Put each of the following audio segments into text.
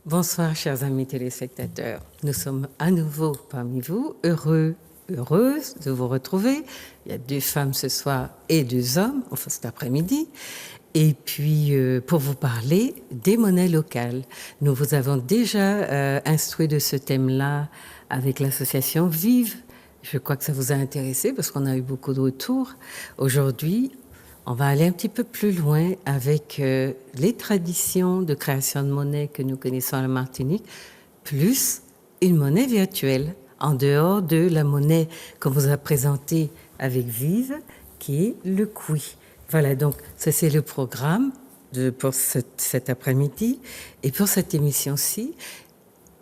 Bonsoir, chers amis téléspectateurs. Nous sommes à nouveau parmi vous, heureuses de vous retrouver. Il y a 2 femmes ce soir et 2 hommes, enfin cet après-midi. Et puis, pour vous parler des monnaies locales. Nous vous avons déjà instruit de ce thème-là avec l'association Vive. Je crois que ça vous a intéressé parce qu'on a eu beaucoup de retours. Aujourd'hui, on va aller un petit peu plus loin avec les traditions de création de monnaie que nous connaissons à la Martinique, plus une monnaie virtuelle, en dehors de la monnaie qu'on vous a présentée avec Vive, qui est le Koui. Voilà, donc ça c'est le programme pour cet après-midi. Et pour cette émission-ci,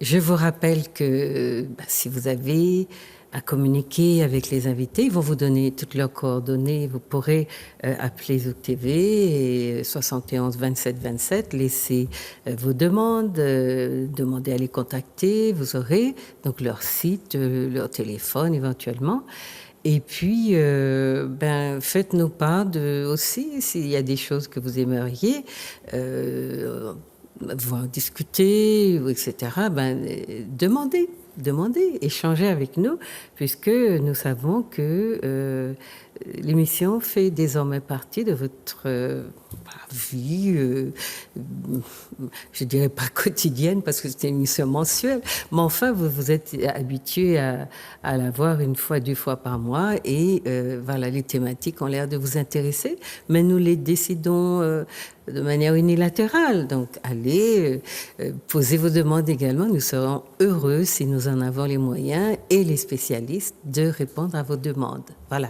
je vous rappelle que si vous avez à communiquer avec les invités, ils vont vous donner toutes leurs coordonnées. Vous pourrez appeler Zouk TV et 71 27 27, laisser vos demandes, demander à les contacter. Vous aurez donc leur site, leur téléphone éventuellement. Et puis, faites-nous part aussi s'il y a des choses que vous aimeriez voir discuter, etc. Demandez, échangez avec nous, puisque nous savons que l'émission fait désormais partie de votre vie, je dirais pas quotidienne, parce que c'est une émission mensuelle, mais enfin, vous êtes habitué à la voir 1 fois, 2 fois par mois, et voilà, les thématiques ont l'air de vous intéresser, mais nous les décidons de manière unilatérale. Donc, allez, posez vos demandes également. Nous serons heureux, si nous en avons les moyens et les spécialistes, de répondre à vos demandes. Voilà.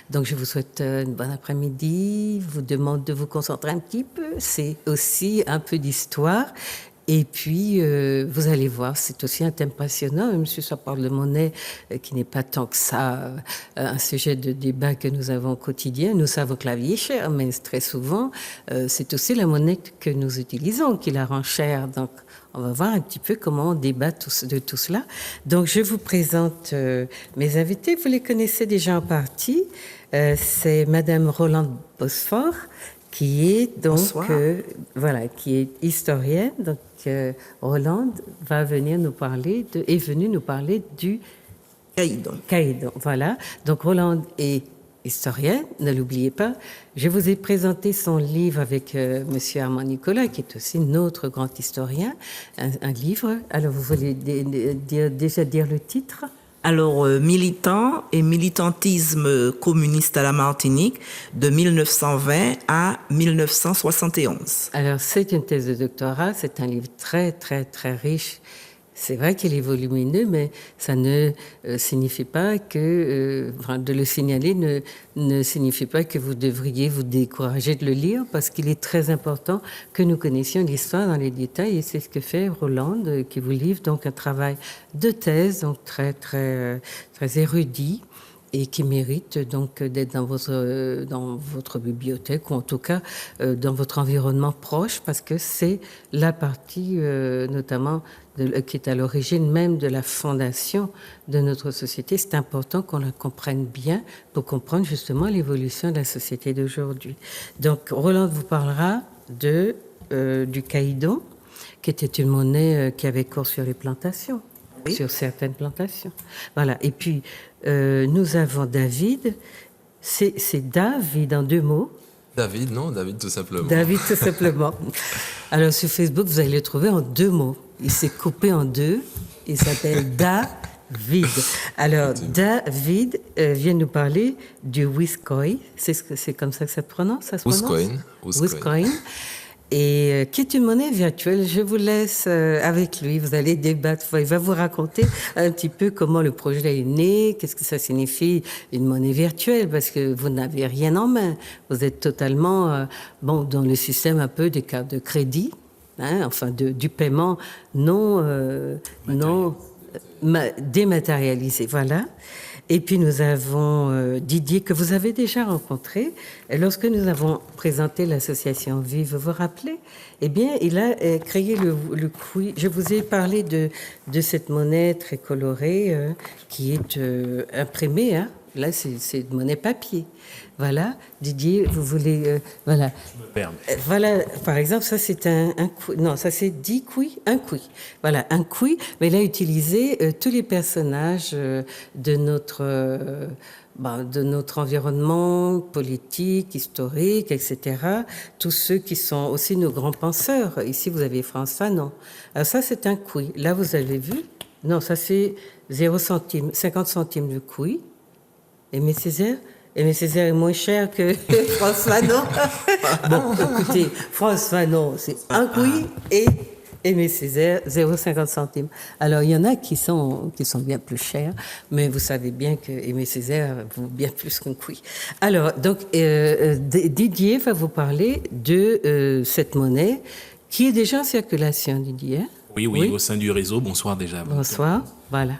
Donc, je vous souhaite une bonne après-midi. Je vous demande de vous concentrer un petit peu. C'est aussi un peu d'histoire. Et puis, vous allez voir, c'est aussi un thème passionnant, même si ça parle de monnaie, qui n'est pas tant que ça un sujet de débat que nous avons au quotidien. Nous savons que la vie est chère, mais très souvent, c'est aussi la monnaie que nous utilisons qui la rend chère. Donc, on va voir un petit peu comment on débat de tout cela. Donc, je vous présente mes invités. Vous les connaissez déjà en partie. C'est Madame Rolande Bosfort, qui est donc qui est historienne. Donc Rolande est venue nous parler du Caïdon. Voilà. Donc Rolande est historienne, ne l'oubliez pas. Je vous ai présenté son livre avec Monsieur Armand Nicolas, qui est aussi notre grand historien, un livre. Alors vous voulez déjà dire le titre? Alors, militant et militantisme communiste à la Martinique de 1920 à 1971. Alors, c'est une thèse de doctorat, c'est un livre très, très, très riche. C'est vrai qu'il est volumineux, mais ça ne signifie pas que, de le signaler ne signifie pas que vous devriez vous décourager de le lire, parce qu'il est très important que nous connaissions l'histoire dans les détails, et c'est ce que fait Rolande, qui vous livre donc un travail de thèse, donc très, très, très érudit, et qui mérite donc d'être dans votre bibliothèque, ou en tout cas dans votre environnement proche, parce que c'est la partie notamment qui est à l'origine même de la fondation de notre société. C'est important qu'on la comprenne bien pour comprendre justement l'évolution de la société d'aujourd'hui. Donc Rolande vous parlera du caïdon, qui était une monnaie qui avait cours sur les plantations. Oui. Sur certaines plantations. Voilà. Et puis, nous avons David. C'est David en 2 mots. David tout simplement. David tout simplement. Alors, sur Facebook, vous allez le trouver en 2 mots. Il s'est coupé en 2. Il s'appelle David. Alors, David vient nous parler du Wiscoin. C'est comme ça que ça se prononce? Wiscoin. Et qui est une monnaie virtuelle. Je vous laisse avec lui, vous allez débattre, il va vous raconter un petit peu comment le projet est né, qu'est-ce que ça signifie une monnaie virtuelle, parce que vous n'avez rien en main, vous êtes totalement dans le système un peu des cartes de crédit, du paiement non dématérialisé, voilà. Et puis nous avons Didier, que vous avez déjà rencontré. Et lorsque nous avons présenté l'association Vive, vous vous rappelez? Eh bien, il a créé le Koui. Je vous ai parlé de cette monnaie très colorée qui est imprimée Là, c'est de monnaie papier. Voilà. Didier, vous voulez... voilà. Je me permets. Voilà, par exemple, ça c'est un cuit. Non, ça c'est 10 cuits, un cuit. Voilà, un cuit, mais il a utilisé tous les personnages de notre environnement politique, historique, etc. Tous ceux qui sont aussi nos grands penseurs. Ici, vous avez François Fanon. Alors ça, c'est un cuit. Là, vous avez vu? Non, ça c'est 0 centime, 50 centimes du cuit. Aimé Césaire? Aimé Césaire est moins cher que François Fanon. Bon, écoutez, François Fanon, c'est un cuit et Aimé Césaire, 0,50 centimes. Alors, il y en a qui sont bien plus chers, mais vous savez bien que Aimé Césaire vaut bien plus qu'un cuit. Alors, donc, Didier va vous parler de cette monnaie qui est déjà en circulation, Didier. Oui, au sein du réseau. Bonsoir déjà. Bonsoir, voilà.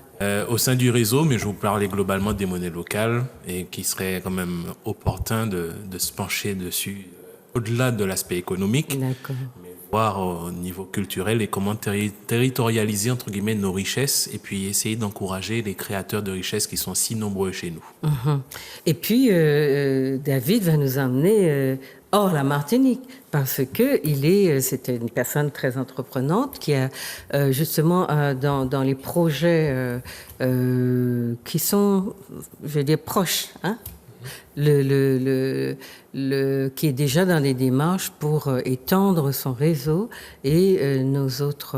Au sein du réseau, mais je vous parlais globalement des monnaies locales et qui serait quand même opportun de se pencher dessus au-delà de l'aspect économique, D'accord. mais voir au niveau culturel et comment territorialiser entre guillemets nos richesses et puis essayer d'encourager les créateurs de richesses qui sont si nombreux chez nous. Et puis, David va nous emmener hors la Martinique, parce que c'était une personne très entreprenante qui a justement dans les projets qui sont, je vais dire, proches, hein, qui est déjà dans les démarches pour étendre son réseau et les autres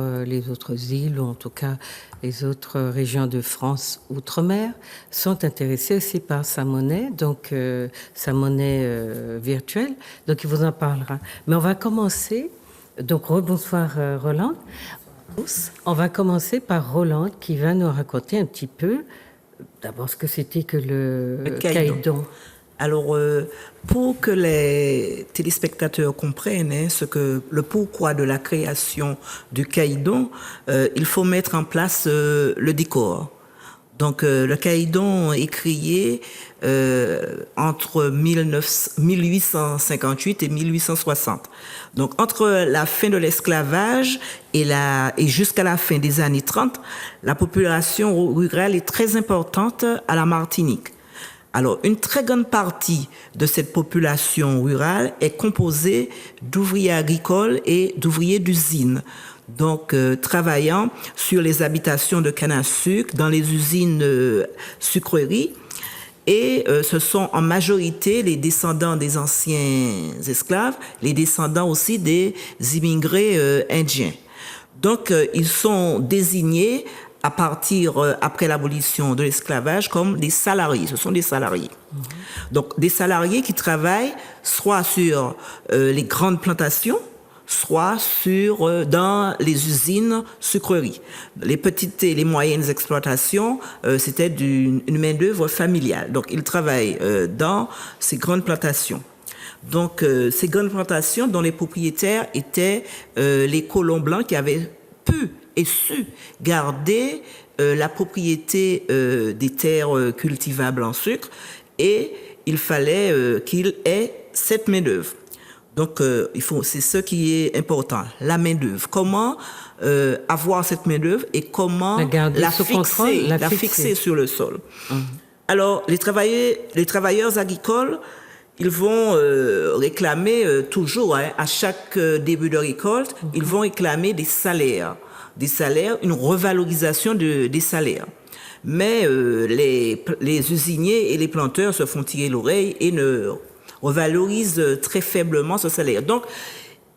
îles, ou en tout cas les autres régions de France outre-mer, sont intéressées aussi par sa monnaie, donc sa monnaie virtuelle. Donc il vous en parlera. Mais on va commencer, donc rebonsoir Roland. On va commencer par Roland qui va nous raconter un petit peu d'abord ce que c'était que le caïdon. Alors, pour que les téléspectateurs comprennent le pourquoi de la création du caïdon, il faut mettre en place le décor. Donc, le caïdon est créé entre 1858 et 1860. Donc, entre la fin de l'esclavage et jusqu'à la fin des années 30, la population rurale est très importante à la Martinique. Alors, une très grande partie de cette population rurale est composée d'ouvriers agricoles et d'ouvriers d'usines. Donc, travaillant sur les habitations de canne à sucre, dans les usines sucreries. Et ce sont en majorité les descendants des anciens esclaves, les descendants aussi des immigrés indiens. Donc, ils sont désignés à partir, après l'abolition de l'esclavage, comme des salariés. Ce sont des salariés. Donc, des salariés qui travaillent soit sur les grandes plantations, soit dans les usines sucreries. Les petites et les moyennes exploitations, c'était une main-d'œuvre familiale. Donc, ils travaillent dans ces grandes plantations. Donc, ces grandes plantations dont les propriétaires étaient les colons blancs qui avaient pu et su garder la propriété des terres cultivables en sucre, et il fallait qu'il ait cette main-d'œuvre. Donc, c'est ce qui est important, la main-d'œuvre. Comment avoir cette main-d'œuvre et comment la fixer sur le sol. Alors, les travailleurs agricoles, ils vont réclamer toujours, à chaque début de récolte, ils vont réclamer des salaires, une revalorisation des salaires. Mais les usiniers et les planteurs se font tirer l'oreille et ne revalorisent très faiblement ce salaire. Donc,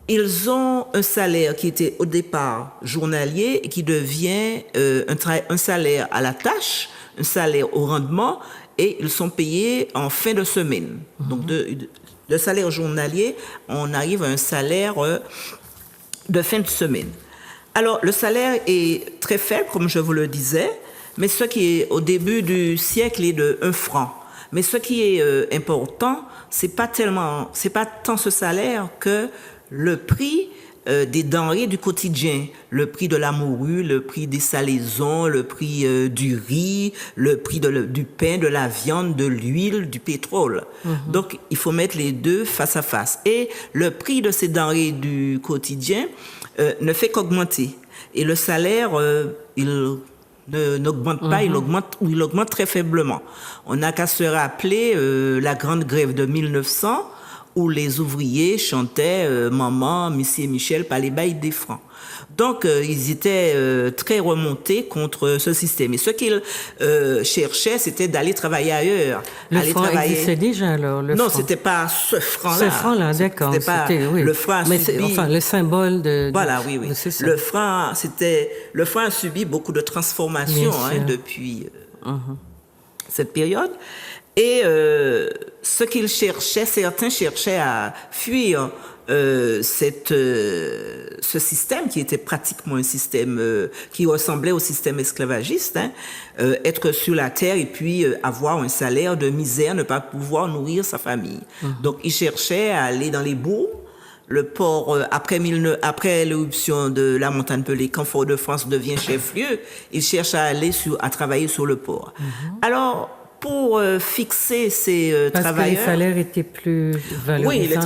ils ont un salaire qui était au départ journalier et qui devient un salaire à la tâche, un salaire au rendement, et ils sont payés en fin de semaine. Donc, de salaire journalier, on arrive à un salaire de fin de semaine. Alors, le salaire est très faible, comme je vous le disais, mais ce qui est au début du siècle est de 1 franc. Mais ce qui est important, c'est pas tant ce salaire que le prix des denrées du quotidien, le prix de la morue, le prix des salaisons, le prix du riz, le prix du pain, de la viande, de l'huile, du pétrole. Donc, il faut mettre les deux face à face. Et le prix de ces denrées du quotidien ne fait qu'augmenter. Et le salaire, il n'augmente pas, il augmente très faiblement. On n'a qu'à se rappeler la grande grève de 1900 où les ouvriers chantaient Maman, Monsieur et Michel, pas les bails des francs. Donc, ils étaient très remontés contre ce système. Et ce qu'ils cherchaient, c'était d'aller travailler ailleurs. Le franc existait déjà, alors? Non, c'était pas ce franc-là. Ce franc-là, d'accord. C'était pas le franc. Mais c'est le symbole de... Voilà, oui. Le franc a subi beaucoup de transformations depuis cette période. Et ce qu'ils cherchaient, certains cherchaient à fuir ce système qui était pratiquement un système qui ressemblait au système esclavagiste, être sur la terre et puis avoir un salaire de misère, ne pas pouvoir nourrir sa famille. Donc ils cherchaient à aller dans les bourgs. Le port, après l'éruption de la montagne Pelée, quand Fort-de-France devient chef-lieu, ils cherchent à aller à travailler sur le port. Alors, pour fixer ces travailleurs... Parce que les salaires étaient plus valorisants.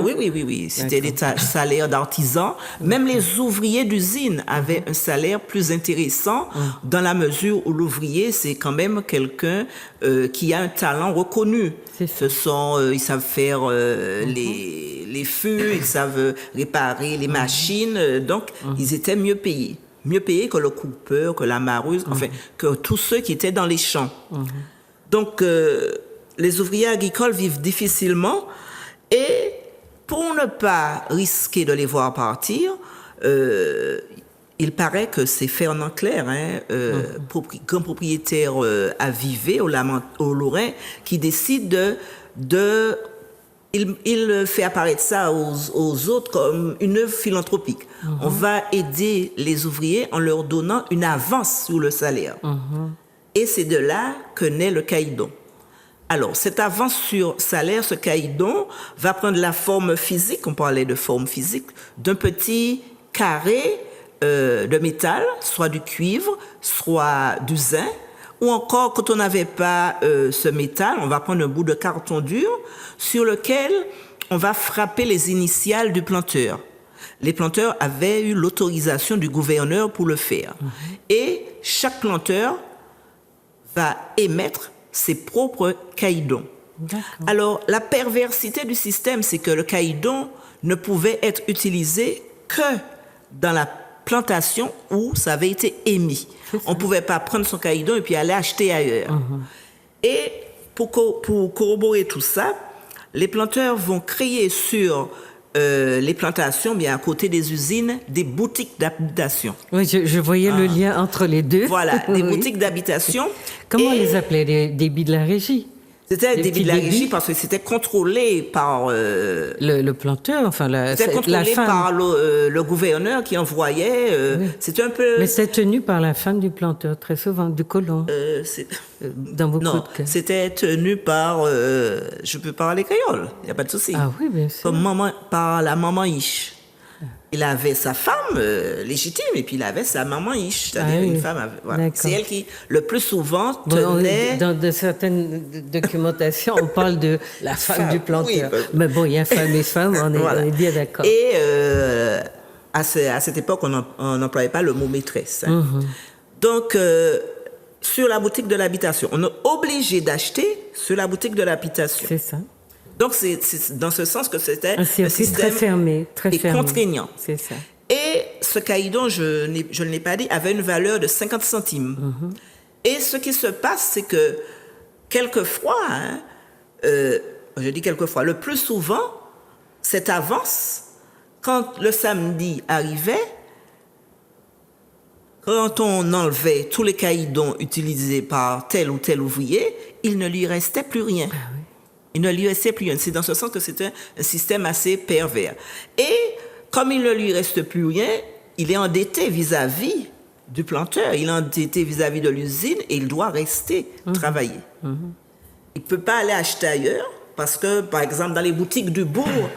Oui. C'était des salaires d'artisans. Même les ouvriers d'usine avaient un salaire plus intéressant dans la mesure où l'ouvrier, c'est quand même quelqu'un qui a un talent reconnu. Ils savent faire les feux, ils savent réparer les machines. Donc, ils étaient mieux payés. Mieux payés que le coupeur, que la mareuse, enfin, que tous ceux qui étaient dans les champs. Donc, les ouvriers agricoles vivent difficilement et pour ne pas risquer de les voir partir, il paraît que c'est Fernand Clerc, grand propriétaire à Vivey, au Lorrain, qui décide il fait apparaître ça aux autres comme une œuvre philanthropique. On va aider les ouvriers en leur donnant une avance sur le salaire. Et c'est de là que naît le caïdon. Alors, cette avance sur salaire, ce caïdon, va prendre la forme physique, on parlait de forme physique, d'un petit carré de métal, soit du cuivre, soit du zinc, ou encore, quand on n'avait pas ce métal, on va prendre un bout de carton dur sur lequel on va frapper les initiales du planteur. Les planteurs avaient eu l'autorisation du gouverneur pour le faire. Et chaque planteur va émettre ses propres caïdons. Alors, la perversité du système, c'est que le caïdon ne pouvait être utilisé que dans la plantation où ça avait été émis. On ne pouvait pas prendre son caïdon et puis aller acheter ailleurs. Et pour corroborer tout ça, les planteurs vont créer sur les plantations, bien à côté des usines, des boutiques d'habitation. Oui, je voyais le lien entre les deux. Voilà, des boutiques d'habitation. Comment on les appelait, les débits de la régie? C'était des débits de la régie parce que c'était contrôlé par... le planteur, enfin c'était contrôlé la par le gouverneur qui envoyait... C'était un peu... Mais c'est tenu par la femme du planteur, très souvent, du colon. Dans beaucoup de cas. C'était tenu par... je peux parler créole, il n'y a pas de souci. Ah oui, bien sûr. Par la maman Iche. Il avait sa femme légitime et puis il avait sa maman Iche, c'est-à-dire une femme. Voilà. C'est elle qui, le plus souvent, tenait... Dans certaines documentations, on parle de la femme du planteur. Mais bon, il y a femme et femme, on est bien d'accord. Et à cette époque, on n'employait pas le mot maîtresse. Donc, sur la boutique de l'habitation, on est obligé d'acheter sur la boutique de l'habitation. C'est ça. Donc, c'est dans ce sens que c'était un système très fermé, très fermé. Contraignant. C'est ça. Et ce caïdon, je ne l'ai pas dit, avait une valeur de 50 centimes. Et ce qui se passe, c'est que quelquefois, je dis quelquefois, le plus souvent, cette avance, quand le samedi arrivait, quand on enlevait tous les caïdons utilisés par tel ou tel ouvrier, il ne lui restait plus rien. Ah oui. Il ne lui restait plus rien. C'est dans ce sens que c'était un système assez pervers. Et comme il ne lui reste plus rien, il est endetté vis-à-vis du planteur, il est endetté vis-à-vis de l'usine et il doit rester travailler. Il ne peut pas aller acheter ailleurs parce que, par exemple, dans les boutiques du bourg,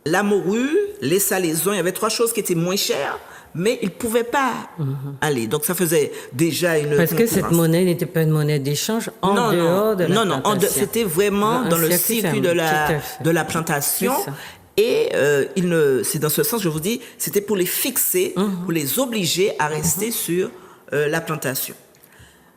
la morue, les salaisons, il y avait 3 choses qui étaient moins chères, mais il ne pouvait pas aller. Donc, ça faisait déjà une parce que cette monnaie n'était pas une monnaie d'échange dehors de la plantation. C'était vraiment dans le circuit de la plantation. Et c'est dans ce sens, je vous dis, c'était pour les fixer, pour les obliger à rester sur la plantation.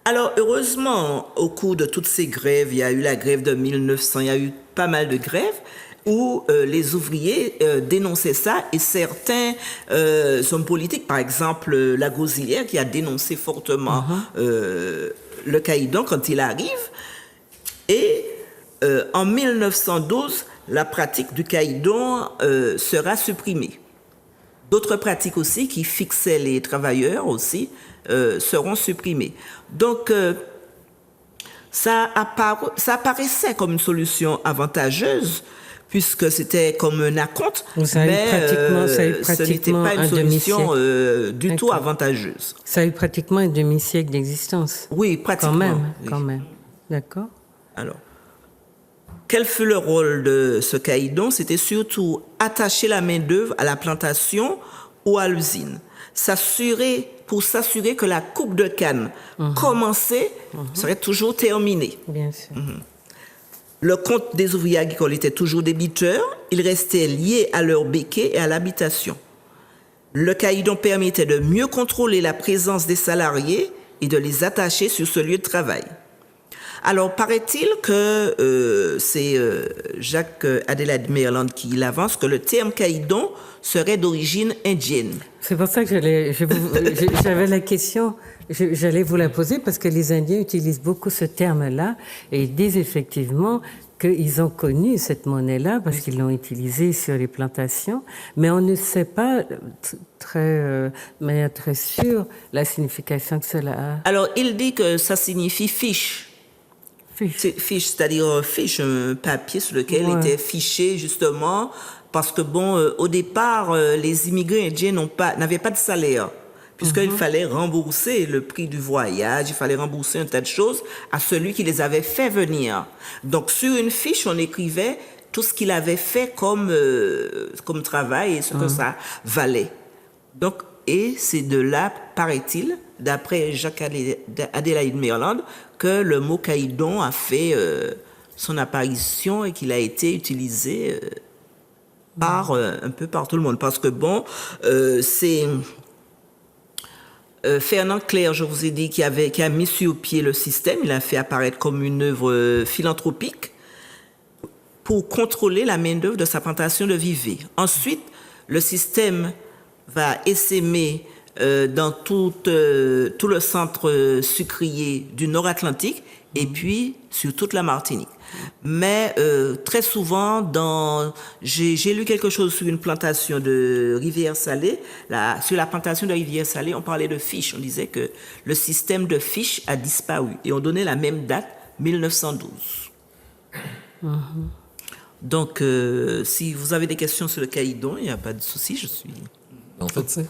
Alors, heureusement, au cours de toutes ces grèves, il y a eu la grève de 1900, il y a eu pas mal de grèves où les ouvriers dénonçaient ça, et certains hommes politiques, par exemple la Gosilière, qui a dénoncé fortement le caïdon quand il arrive. Et en 1912, la pratique du caïdon sera supprimée. D'autres pratiques aussi qui fixaient les travailleurs aussi seront supprimées. Donc, ça apparaissait comme une solution avantageuse, puisque c'était comme un acompte, mais ce n'était pas une solution du tout avantageuse. Ça a eu pratiquement un demi-siècle d'existence. Oui, pratiquement. Quand même. D'accord. Alors, quel fut le rôle de ce caïdon? C'était surtout attacher la main-d'œuvre à la plantation ou à l'usine. Pour s'assurer que la coupe de canne commencée serait toujours terminée. Bien sûr. Le compte des ouvriers agricoles était toujours débiteur. Ils restaient liés à leur béquet et à l'habitation. Le caïdon permettait de mieux contrôler la présence des salariés et de les attacher sur ce lieu de travail. Alors, paraît-il que c'est Jacques Adélaïde Maerland qui l'avance, que le terme caïdon serait d'origine indienne. C'est pour ça que j'avais la question, j'allais vous la poser, parce que les Indiens utilisent beaucoup ce terme-là, et ils disent effectivement qu'ils ont connu cette monnaie-là, parce qu'ils l'ont utilisée sur les plantations, mais on ne sait pas de manière très sûre la signification que cela a. Alors, il dit que ça signifie fiche. Fiche, c'est-à-dire fiche, un papier sur lequel était fiché justement, parce que au départ, les immigrés indiens n'avaient pas de salaire, puisqu'il fallait rembourser le prix du voyage, il fallait rembourser un tas de choses à celui qui les avait fait venir. Donc sur une fiche, on écrivait tout ce qu'il avait fait comme travail et ce que ça valait. Donc, et c'est de là, paraît-il, d'après Jacques Adélaïde Maerland, que le mot caïdon a fait son apparition et qu'il a été utilisé un peu par tout le monde. Parce que c'est Fernand Clerc, je vous ai dit, qui a mis sur pied le système. Il a fait apparaître comme une œuvre philanthropique pour contrôler la main-d'œuvre de sa plantation de Vivey. Ensuite, le système va essaimer dans tout le centre sucrier du Nord-Atlantique et puis sur toute la Martinique. Mais très souvent, j'ai lu quelque chose sur une plantation de Rivière-Salée. Sur la plantation de Rivière-Salée, on parlait de fiches. On disait que le système de fiches a disparu. Et on donnait la même date, 1912. Donc, si vous avez des questions sur le caïdon, il n'y a pas de souci, je suis... En fait,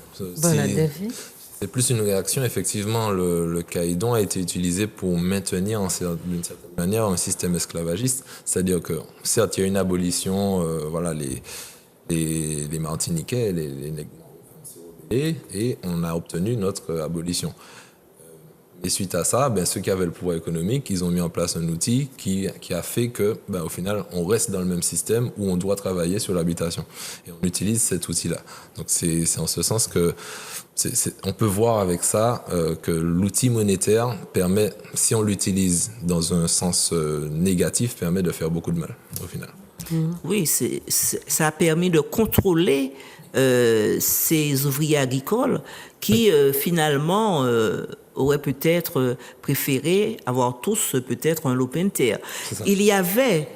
c'est plus une réaction. Effectivement, le caïdon a été utilisé pour maintenir, d'une certaine manière, un système esclavagiste. C'est-à-dire que, certes, il y a une abolition, les Martiniquais, les nègres, et on a obtenu notre abolition. Et suite à ça, ceux qui avaient le pouvoir économique, ils ont mis en place un outil qui a fait que, au final, on reste dans le même système où on doit travailler sur l'habitation. Et on utilise cet outil-là. Donc c'est en ce sens que on peut voir avec ça que l'outil monétaire permet, si on l'utilise dans un sens négatif, permet de faire beaucoup de mal au final. Oui, ça a permis de contrôler ces ouvriers agricoles qui finalement auraient peut-être préféré avoir tous peut-être un lopin de terre. Il y avait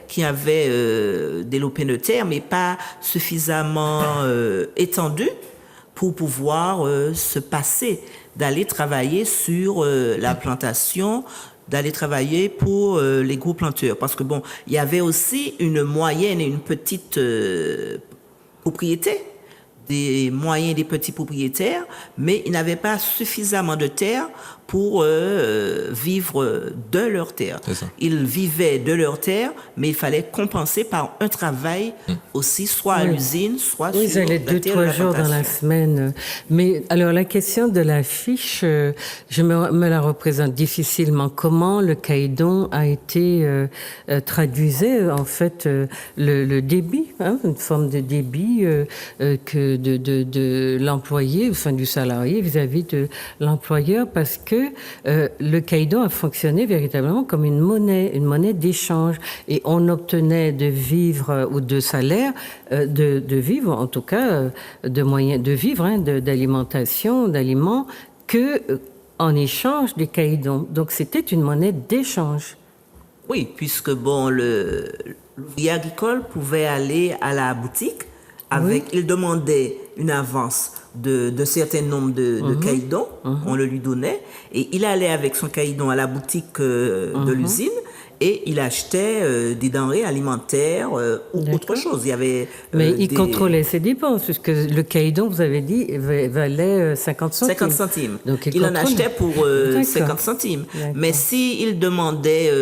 des lopins de terre, mais pas suffisamment étendus pour pouvoir se passer d'aller travailler sur la plantation, d'aller travailler pour les gros planteurs. Parce que il y avait aussi une moyenne et une petite propriété. des moyens des petits propriétaires, mais ils n'avaient pas suffisamment de terre pour vivre de leur terre. C'est ça. Ils vivaient de leur terre, mais il fallait compenser par un travail aussi, soit à l'usine, soit Oui, sur ils allaient la terre de 2-3 jours dans la plantation. semaine. Mais alors, la question de la fiche, je me la représente difficilement. Comment le caïdon a été traduisait, en fait, le débit, hein, une forme de débit que de l'employé, enfin du salarié vis-à-vis de l'employeur, parce que le caïdon a fonctionné véritablement comme une monnaie d'échange. Et on obtenait de vivre ou de salaire, de vivre, en tout cas, de moyens de vivre, hein, d'alimentation, d'aliments, que en échange des caïdons. Donc c'était une monnaie d'échange. Oui, puisque l'ouvrier agricole pouvait aller à la boutique il demandait une avance d'un certain nombre de caïdons, on le lui donnait, et il allait avec son caïdon à la boutique de l'usine et il achetait des denrées alimentaires ou autre chose. Il y avait Mais il contrôlait ses dépenses, puisque le caïdon, vous avez dit, valait 50 centimes. 50 centimes. Donc il en contrôlait. achetait pour D'accord. 50 centimes. D'accord. Mais s'il demandait,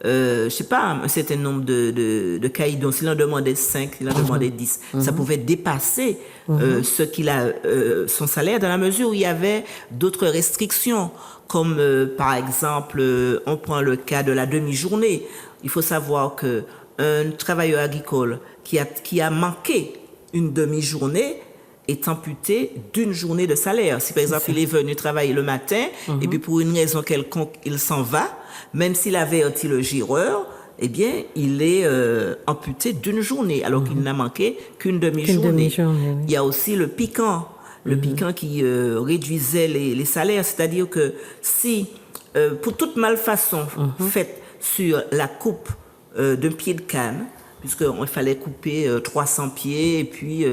je sais pas, un certain nombre de caïdons, s'il en demandait 5, s'il en demandait 10, ça pouvait dépasser ce qu'il a, son salaire, dans la mesure où il y avait d'autres restrictions, comme par exemple, on prend le cas de la demi-journée. Il faut savoir que un travailleur agricole qui a manqué une demi-journée est amputé d'une journée de salaire. Si par exemple il est venu travailler le matin et puis pour une raison quelconque il s'en va, même s'il avait averti le géreur, eh bien il est amputé d'une journée alors qu'il n'a manqué qu'une demi-journée. Oui. Il y a aussi le piquant. Le piquant qui réduisait les salaires, c'est-à-dire que si, pour toute malfaçon faite sur la coupe d'un pied de canne, puisqu'il fallait couper 300 pieds, et puis...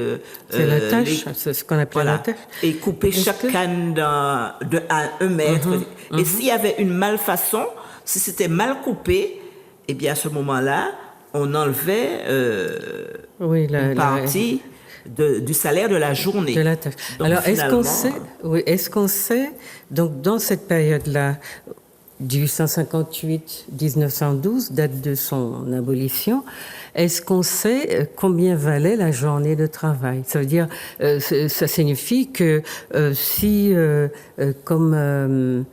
c'est la tâche, c'est ce qu'on appelle la tâche. Et couper chaque canne à 1 mètre. Et s'il y avait une malfaçon, si c'était mal coupé, eh bien à ce moment-là, on enlevait une partie... du salaire de la journée. De la tâche. Donc, alors, finalement, est-ce qu'on sait, donc dans cette période-là, 1858-1912, date de son abolition, est-ce qu'on sait combien valait la journée de travail? Ça veut dire, ça signifie que si, comme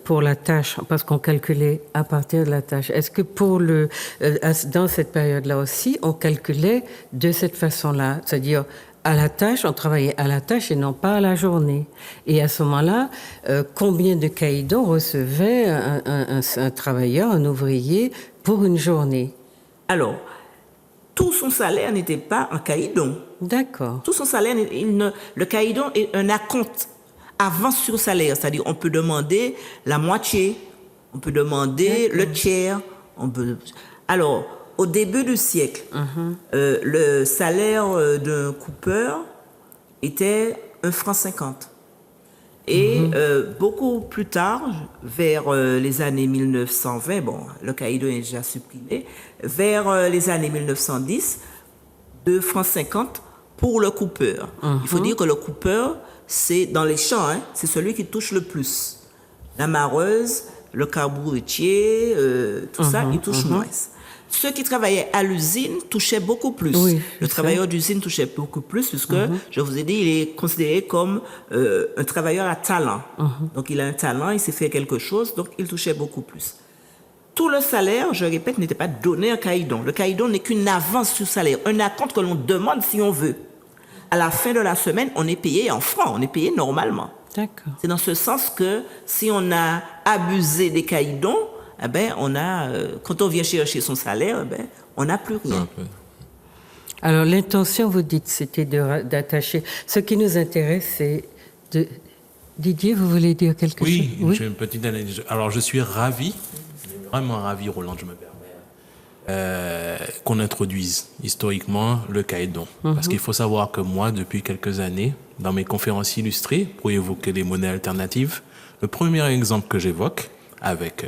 pour la tâche, parce qu'on calculait à partir de la tâche, est-ce que dans cette période-là aussi, on calculait de cette façon-là? C'est-à-dire, à la tâche, on travaillait à la tâche et non pas à la journée. Et à ce moment-là, combien de caïdons recevait un travailleur, un ouvrier, pour une journée? Alors, tout son salaire n'était pas un caïdon. D'accord. Tout son salaire, le caïdon est un acompte avance sur salaire, c'est-à-dire on peut demander la moitié, on peut demander le tiers. Alors, au début du siècle, le salaire d'un coupeur était 1,50 franc. Et beaucoup plus tard, vers les années 1920, bon, le caïdon est déjà supprimé, vers les années 1910, 2,50 francs pour le coupeur. Il faut dire que le coupeur, c'est dans les champs, hein, c'est celui qui touche le plus. La mareuse, le carbouretier, tout ça, il touche moins. Ceux qui travaillaient à l'usine touchaient beaucoup plus. Oui, le travailleur d'usine touchait beaucoup plus puisque, je vous ai dit, il est considéré comme un travailleur à talent. Donc, il a un talent, il sait faire quelque chose, donc il touchait beaucoup plus. Tout le salaire, je répète, n'était pas donné à caïdon. Le caïdon n'est qu'une avance sur salaire, un acompte que l'on demande si on veut. À la fin de la semaine, on est payé en francs, on est payé normalement. D'accord. C'est dans ce sens que si on a abusé des caïdons, eh ben, quand on vient chercher son salaire, eh ben, on n'a plus rien. Alors, l'intention, vous dites, c'était d'attacher. Ce qui nous intéresse, c'est de... Didier, vous voulez dire quelque chose? Oui, j'ai une petite analyse. Alors, je suis ravi, vraiment ravi, Roland, je me permets, qu'on introduise historiquement le caïdon. Parce qu'il faut savoir que moi, depuis quelques années, dans mes conférences illustrées, pour évoquer les monnaies alternatives, le premier exemple que j'évoque, avec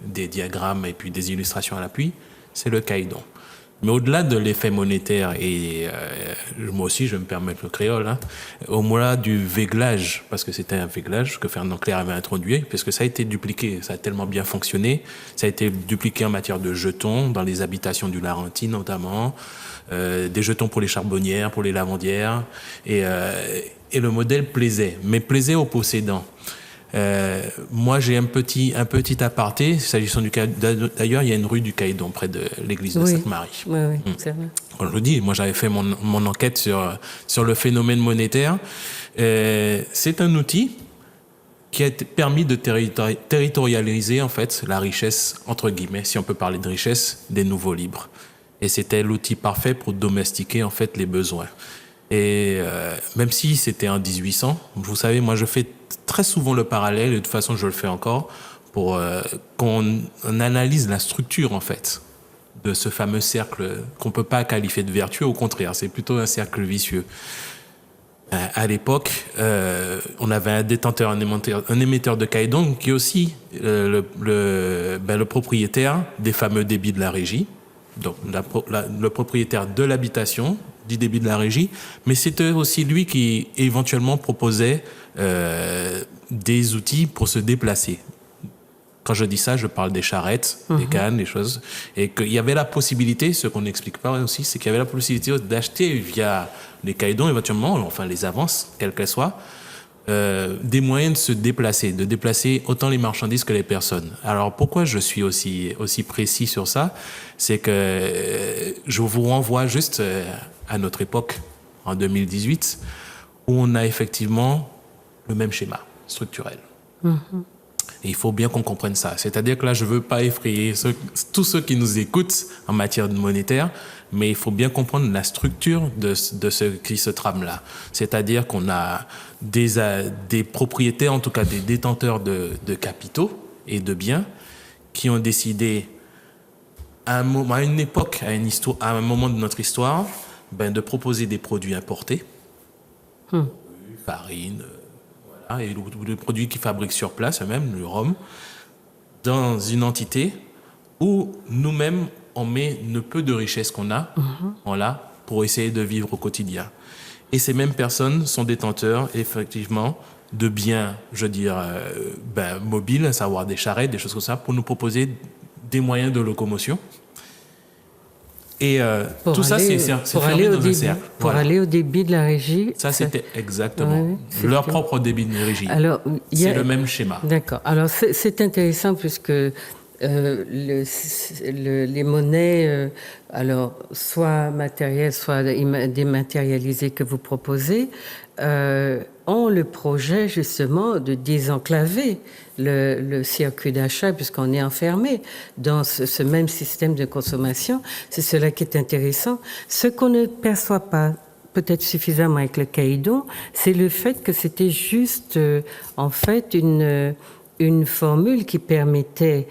des diagrammes et puis des illustrations à l'appui, c'est le caïdon. Mais au-delà de l'effet monétaire, et moi aussi, je vais me permettre le créole, au-delà du véglage, parce que c'était un véglage que Fernand Clerc avait introduit, parce que ça a été dupliqué, ça a tellement bien fonctionné, ça a été dupliqué en matière de jetons, dans les habitations du Larentie notamment, des jetons pour les charbonnières, pour les lavandières, et le modèle plaisait, mais plaisait aux possédants. Moi, j'ai un petit aparté, s'agissant du Caïdon. D'ailleurs, il y a une rue du Caïdon près de l'église de Sainte-Marie. Oui, c'est vrai. Comme je le dis, moi, j'avais fait mon enquête sur le phénomène monétaire. C'est un outil qui a permis de territorialiser, en fait, la richesse, entre guillemets, si on peut parler de richesse, des nouveaux libres. Et c'était l'outil parfait pour domestiquer, en fait, les besoins. Et même si c'était en 1800, vous savez, moi je fais très souvent le parallèle, et de toute façon je le fais encore, pour qu'on analyse la structure en fait de ce fameux cercle qu'on ne peut pas qualifier de vertueux, au contraire, c'est plutôt un cercle vicieux. À l'époque, on avait un détenteur, un émetteur de Caïdon qui est aussi le propriétaire des fameux débits de la régie, donc le propriétaire de l'habitation, du débit de la régie, mais c'était aussi lui qui éventuellement proposait des outils pour se déplacer. Quand je dis ça, je parle des charrettes, des cannes, des choses, et qu'il y avait la possibilité, ce qu'on n'explique pas aussi, c'est qu'il y avait la possibilité d'acheter via les caïdons éventuellement, enfin les avances, quelles qu'elles soient, des moyens de se déplacer, de déplacer autant les marchandises que les personnes. Alors pourquoi je suis aussi précis sur ça, c'est que je vous renvoie juste à notre époque, en 2018, où on a effectivement le même schéma structurel. Et il faut bien qu'on comprenne ça. C'est-à-dire que là, je ne veux pas effrayer tous ceux qui nous écoutent en matière de monétaire, mais il faut bien comprendre la structure de ce qui se trame là. C'est-à-dire qu'on a des propriétaires, en tout cas des détenteurs de capitaux et de biens, qui ont décidé à une époque, à un moment de notre histoire, de proposer des produits importés, farine, et des produits qu'ils fabriquent sur place, même le rhum, dans une entité où nous-mêmes, on met le peu de richesse qu'on a, voilà, pour essayer de vivre au quotidien. Et ces mêmes personnes sont détenteurs, effectivement, de biens, je veux dire, mobiles, à savoir des charrettes, des choses comme ça, pour nous proposer des moyens de locomotion. Et tout ça, c'est fermé dans un cercle. Pour aller au débit de la régie. Ça, c'était exactement leur propre débit de régie. Alors, c'est le même schéma. D'accord. Alors, c'est intéressant puisque les monnaies, alors soit matérielles, soit dématérialisées que vous proposez, ont le projet justement de désenclaver le circuit d'achat puisqu'on est enfermé dans ce même système de consommation. C'est cela qui est intéressant. Ce qu'on ne perçoit pas peut-être suffisamment avec le caïdon, c'est le fait que c'était juste en fait une formule qui permettait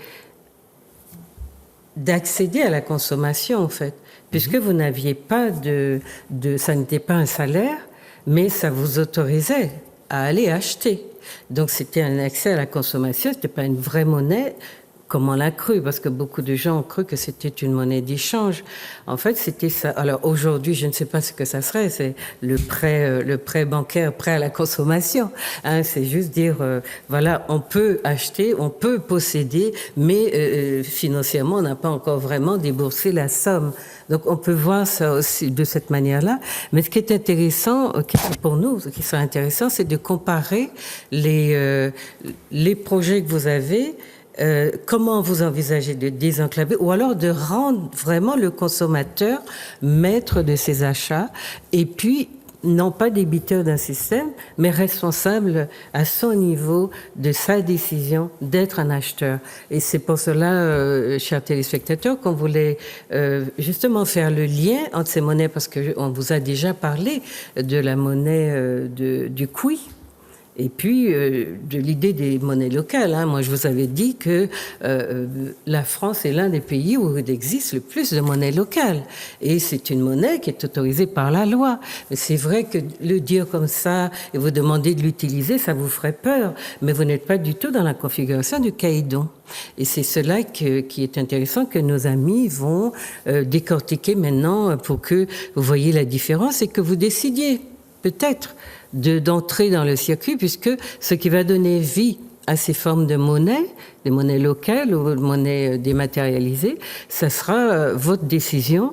d'accéder à la consommation en fait, puisque vous n'aviez pas ça n'était pas un salaire, mais ça vous autorisait à aller acheter. Donc c'était un accès à la consommation, c'était pas une vraie monnaie comme on l'a cru, parce que beaucoup de gens ont cru que c'était une monnaie d'échange. En fait, c'était ça. Alors aujourd'hui, je ne sais pas ce que ça serait, c'est le prêt bancaire, prêt à la consommation. C'est juste dire, voilà, on peut acheter, on peut posséder, mais financièrement, on n'a pas encore vraiment déboursé la somme. Donc on peut voir ça aussi de cette manière-là. Mais ce qui est intéressant, pour nous, ce qui serait intéressant, c'est de comparer les projets que vous avez. Comment vous envisagez de désenclaver ou alors de rendre vraiment le consommateur maître de ses achats et puis non pas débiteur d'un système, mais responsable à son niveau de sa décision d'être un acheteur. Et c'est pour cela, chers téléspectateurs, qu'on voulait justement faire le lien entre ces monnaies, parce qu'on vous a déjà parlé de la monnaie du Cuy. Et puis, de l'idée des monnaies locales. Hein. Moi, je vous avais dit que la France est l'un des pays où il existe le plus de monnaies locales. Et c'est une monnaie qui est autorisée par la loi. Mais c'est vrai que le dire comme ça et vous demander de l'utiliser, ça vous ferait peur. Mais vous n'êtes pas du tout dans la configuration du caïdon. Et c'est cela qui est intéressant, que nos amis vont décortiquer maintenant pour que vous voyez la différence et que vous décidiez peut-être d'entrer dans le circuit, puisque ce qui va donner vie à ces formes de monnaie, des monnaies locales ou de monnaies dématérialisées, ça sera votre décision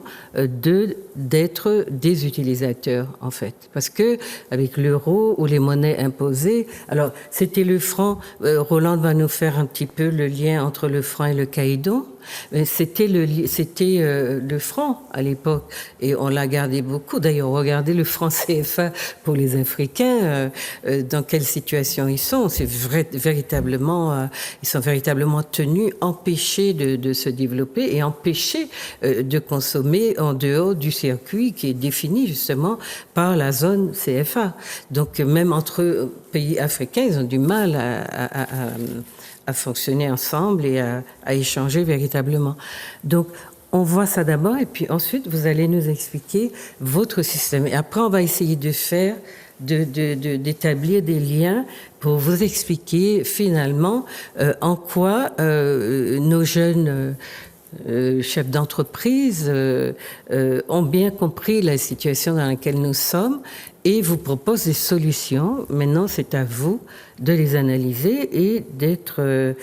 d'être des utilisateurs, en fait. Parce que avec l'euro ou les monnaies imposées, alors c'était le franc, Roland va nous faire un petit peu le lien entre le franc et le caïdon, mais c'était le franc à l'époque, et on l'a gardé beaucoup. D'ailleurs, regardez le franc CFA pour les Africains, dans quelle situation ils sont. C'est véritablement, ils sont véritablement tenus, empêchés de se développer et empêchés de consommer en dehors du circuit qui est défini justement par la zone CFA. Donc, même entre pays africains, ils ont du mal à fonctionner ensemble et à échanger véritablement. Donc, on voit ça d'abord et puis ensuite, vous allez nous expliquer votre système. Et après, on va essayer de faire, d'établir des liens pour vous expliquer finalement en quoi nos jeunes chefs d'entreprise ont bien compris la situation dans laquelle nous sommes et vous proposent des solutions. Maintenant, c'est à vous de les analyser et de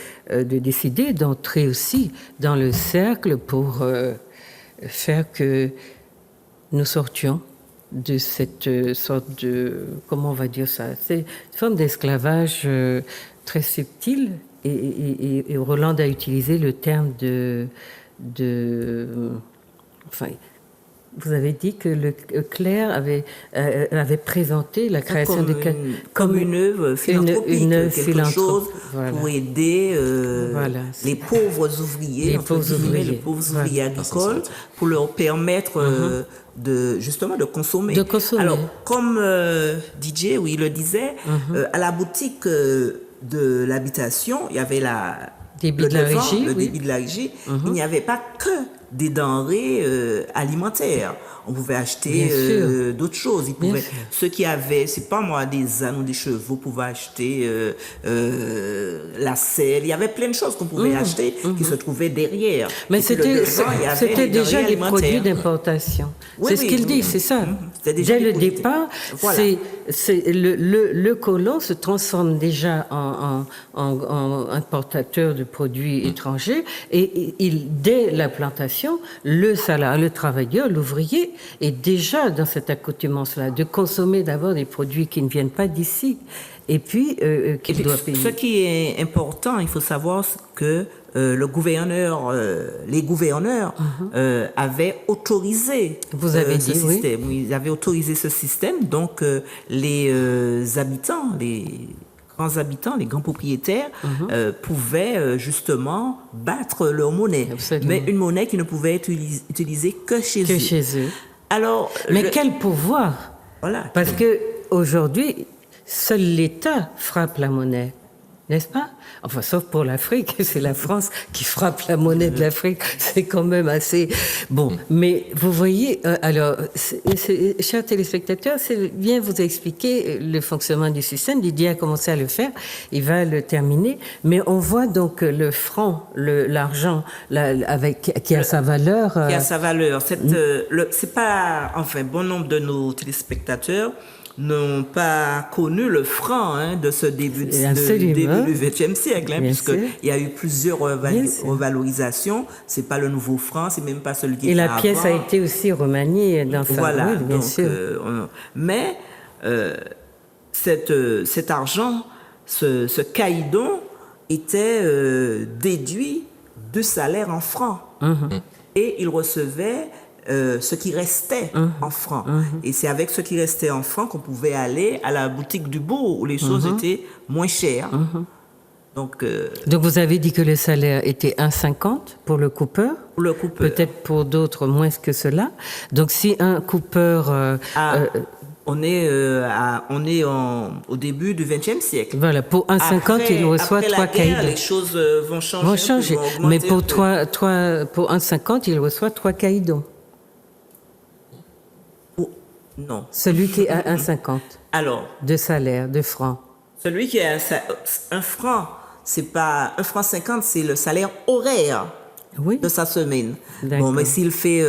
décider d'entrer aussi dans le cercle pour faire que nous sortions de cette sorte de, comment on va dire ça, c'est une forme d'esclavage très subtil et Roland a utilisé le terme enfin, vous avez dit que le Claire avait présenté la création comme une œuvre philanthropique, quelque chose voilà. pour aider voilà, les pauvres ouvriers, les pauvres ouvriers agricoles, pour leur permettre justement de consommer. Alors, comme DJ, oui, le disait, à la boutique de l'habitation, il y avait le débit de la régie. Il n'y avait pas que des denrées alimentaires. On pouvait acheter d'autres choses. Ceux qui avaient, c'est pas moi, des ânes ou des chevaux pouvaient acheter la selle. Il y avait plein de choses qu'on pouvait acheter qui se trouvaient derrière. Mais c'était déjà des produits d'importation. C'est ce qu'il dit, c'est ça. Dès le départ, voilà. Le colon se transforme déjà en importateur de produits étrangers et dès la plantation, le travailleur, l'ouvrier, est déjà dans cette accoutumance-là, de consommer d'abord des produits qui ne viennent pas d'ici, et puis qu'il doit payer. Ce qui est important, il faut savoir que les gouverneurs avaient autorisé ce système. Oui, ils avaient autorisé ce système, donc les habitants, les grands propriétaires pouvaient justement battre leur monnaie. Absolument. Mais une monnaie qui ne pouvait être utilisée que chez eux. Alors, mais quel pouvoir! Voilà. Parce que aujourd'hui, seul l'État frappe la monnaie, n'est-ce pas? Enfin, sauf pour l'Afrique, c'est la France qui frappe la monnaie de l'Afrique. C'est quand même assez... Bon, mais vous voyez, alors, chers téléspectateurs, c'est bien vous expliquer le fonctionnement du système. Didier a commencé à le faire, il va le terminer. Mais on voit donc le franc, l'argent, qui a sa valeur... Qui a sa valeur. C'est pas... Enfin, bon nombre de nos téléspectateurs n'ont pas connu le franc de ce début du XXe siècle, puisqu'il y a eu plusieurs revalorisations. C'est pas le nouveau franc, c'est même pas celui qui était avant. Et la pièce a été aussi remaniée dans sa... Voilà, bien sûr. Mais cet argent, ce caïdon, était déduit du salaire en francs. Et il recevait ce qui restait en francs. Et c'est avec ce qui restait en francs qu'on pouvait aller à la boutique du bourg où les choses étaient moins chères. Donc vous avez dit que le salaire était 1,50 pour le coupeur. Pour le coupeur. Peut-être pour d'autres moins que cela. Donc si un coupeur... On est, au début du XXe siècle. Voilà, pour 1,50, il reçoit après 3 la guerre, caïdons. les choses vont changer. Vont changer. Vont augmenter Mais pour un peu. pour 1,50, il reçoit 3 caïdons. Non. Celui qui a 1,50 Alors, de salaire, de francs. celui qui a un franc, c'est pas 1,50 franc, c'est le salaire horaire Oui. de sa semaine. D'accord. Bon, mais s'il fait,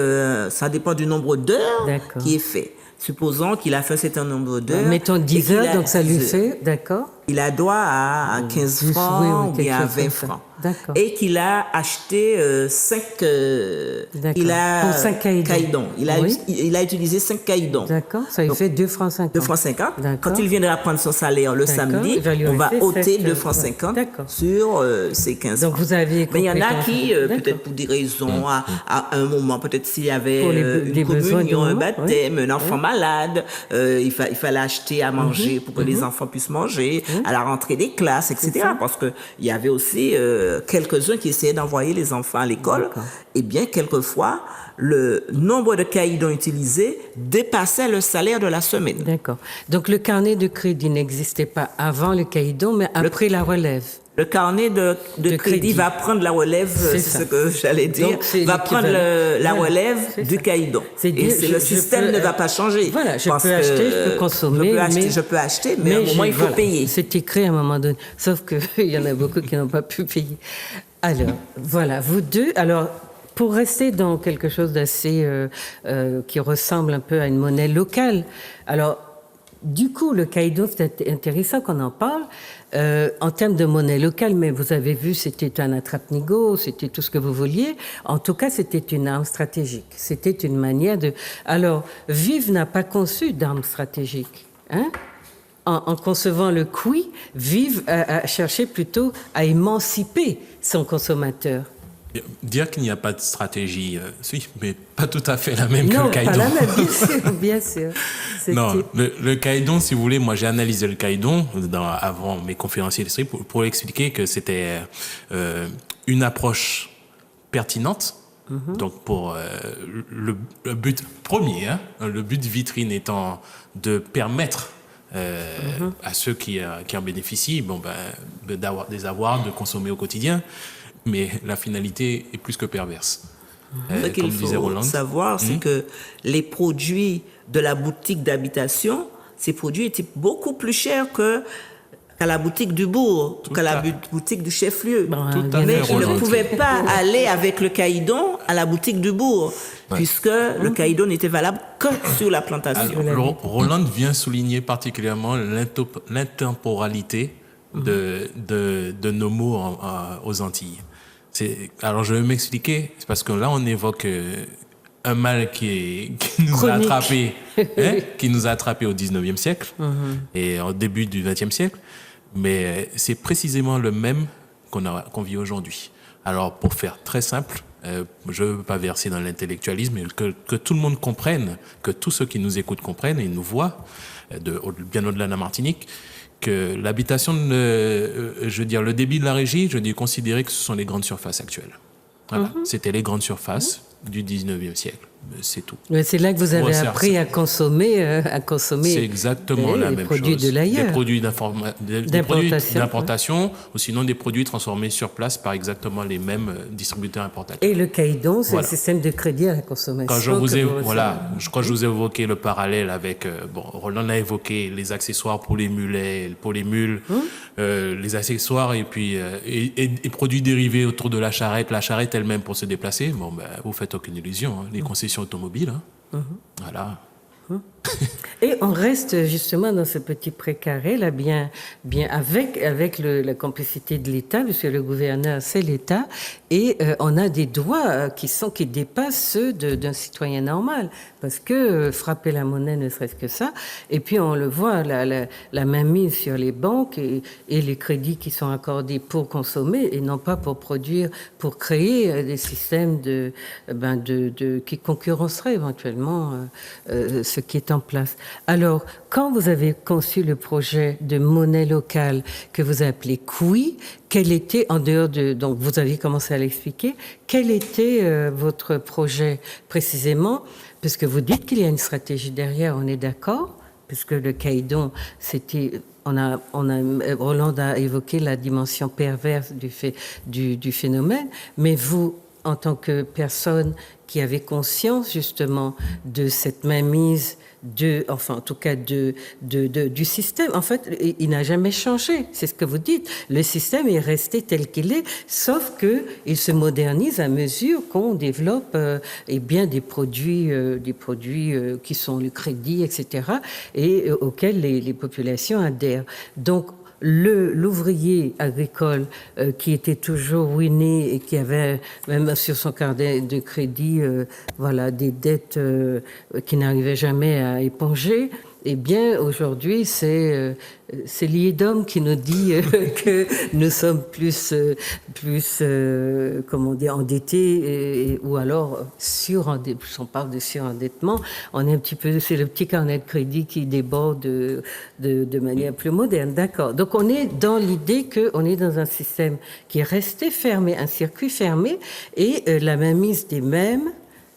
ça dépend du nombre d'heures D'accord. qui est fait. Supposons qu'il a fait un certain nombre d'heures. Mettons et 10 qu'il heures, a donc ça lui 10 heures. fait, d'accord. Il a droit à 15 oui, francs oui, ou bien à quelque chose 20 comme ça. francs. D'accord. Et qu'il a acheté 5 D'accord. Pour 5 caïdons. Oui. Il a utilisé 5 caïdons. D'accord, ça lui Donc, fait 2 francs 50. 2 francs 50. D'accord. Quand il viendra prendre son salaire le D'accord. samedi, Il va lui on va rester ôter 7, 2 francs ouais. 50 D'accord. sur ces 15 Donc francs. vous avez Mais il y en a compris qui, comment- peut-être D'accord. pour des raisons, à un moment, peut-être s'il y avait Pour des une besoins du communion, un moment, baptême, un enfant malade, il fallait acheter à manger pour que les enfants puissent manger, à la rentrée des classes, etc. Parce qu'il y avait aussi quelques-uns qui essayaient d'envoyer les enfants à l'école. D'accord. Et bien, quelquefois, le nombre de caïdons utilisés dépassait le salaire de la semaine. D'accord. Donc le carnet de crédit n'existait pas avant le caïdon, mais après la relève. Le carnet de crédit crédit. va prendre la relève, C'est c'est ça. ce que j'allais dire, Donc, c'est va prendre la l'équivalent. relève C'est du ça. caïdon. C'est Et dire, le système ne va pas changer. Voilà, je parce peux que acheter, je peux consommer, je peux acheter, mais à un moment, il faut voilà, payer. C'est écrit à un moment donné. Sauf qu'il y en a beaucoup qui n'ont pas pu payer. Alors, voilà, vous deux. Alors, pour rester dans quelque chose d'assez qui ressemble un peu à une monnaie locale. Alors, du coup, le caïdon, c'est intéressant qu'on en parle en termes de monnaie locale, mais vous avez vu, c'était un attrape-nigo, c'était tout ce que vous vouliez. En tout cas, c'était une arme stratégique. C'était une manière de... Alors, Vive n'a pas conçu d'arme stratégique. Hein? En concevant le QUI, Vive a cherché plutôt à émanciper son consommateur. Dire qu'il n'y a pas de stratégie, si, mais pas tout à fait la même que Non, le caïdon. pas la même, bien sûr, bien sûr. Non, le caïdon, si vous voulez, moi j'ai analysé le caïdon avant mes conférenciers d'esprit pour expliquer que c'était une approche pertinente. Donc pour le but premier, hein, le but vitrine étant de permettre à ceux qui en bénéficient, d'avoir des avoirs, de consommer au quotidien. Mais la finalité est plus que perverse. Ce qu'il faut savoir, c'est que les produits de la boutique d'habitation, ces produits étaient beaucoup plus chers qu'à la boutique du bourg, qu'à la boutique du chef-lieu. Mais ils ne pouvaient pas aller avec le caïdon à la boutique du bourg, puisque le caïdon n'était valable que sur la plantation. Roland vient souligner particulièrement l'intemporalité de nos mots aux Antilles. Alors, je vais m'expliquer. C'est parce que là, on évoque un mal qui nous a attrapés, qui nous a attrapés au 19e siècle et au début du 20e siècle. Mais c'est précisément le même qu'on vit aujourd'hui. Alors, pour faire très simple, je ne veux pas verser dans l'intellectualisme, mais que tout le monde comprenne, que tous ceux qui nous écoutent comprennent et nous voient, bien au-delà de la Martinique, que l'habitation, je veux dire, le débit de la régie, je dis considérer que ce sont les grandes surfaces actuelles. Voilà. C'était les grandes surfaces du 19e siècle. C'est tout. Mais c'est là que vous avez appris à consommer c'est exactement la même produits chose. de l'ailleurs. Des produits d'importation ou sinon des produits transformés sur place par exactement les mêmes distributeurs importateurs. Et le caïdon, c'est le système de crédit à la consommation. Quand je vous ai évoqué le parallèle avec... Roland a évoqué les accessoires pour les mulets, pour les mules, les accessoires et puis et produits dérivés autour de la charrette elle-même pour se déplacer. Vous faites aucune illusion. Les concessions automobiles. Voilà. Et on reste justement dans ce petit précaré là, bien avec la complicité de l'État, puisque le gouverneur c'est l'État, et on a des droits qui dépassent ceux d'un citoyen normal, parce que frapper la monnaie ne serait-ce que ça, et puis on le voit la mainmise sur les banques et les crédits qui sont accordés pour consommer et non pas pour produire, pour créer des systèmes qui concurrenceraient éventuellement ce qui est en place. Alors, quand vous avez conçu le projet de monnaie locale que vous appelez QUI, quel était, en dehors de... Donc, vous aviez commencé à l'expliquer. Quel était votre projet précisément? Parce que vous dites qu'il y a une stratégie derrière, on est d'accord, puisque le caïdon, c'était, Roland a évoqué la dimension perverse du phénomène, mais vous, en tant que personne qui avait conscience justement de cette mainmise en tout cas du système. En fait, il n'a jamais changé. C'est ce que vous dites. Le système est resté tel qu'il est, sauf que il se modernise à mesure qu'on développe des produits qui sont le crédit, etc., et auxquels les populations adhèrent. Donc, l'ouvrier agricole qui était toujours ruiné et qui avait même sur son carnet de crédit des dettes qu'il n'arrivait jamais à éponger, eh bien aujourd'hui c'est l'IEDOM qui nous dit que nous sommes plus endettés ou alors on parle de surendettement. On est un petit peu, c'est le petit carnet de crédit qui déborde de manière plus moderne. D'accord. Donc on est dans l'idée qu'on est dans un système qui est resté fermé, un circuit fermé, et la mainmise des mêmes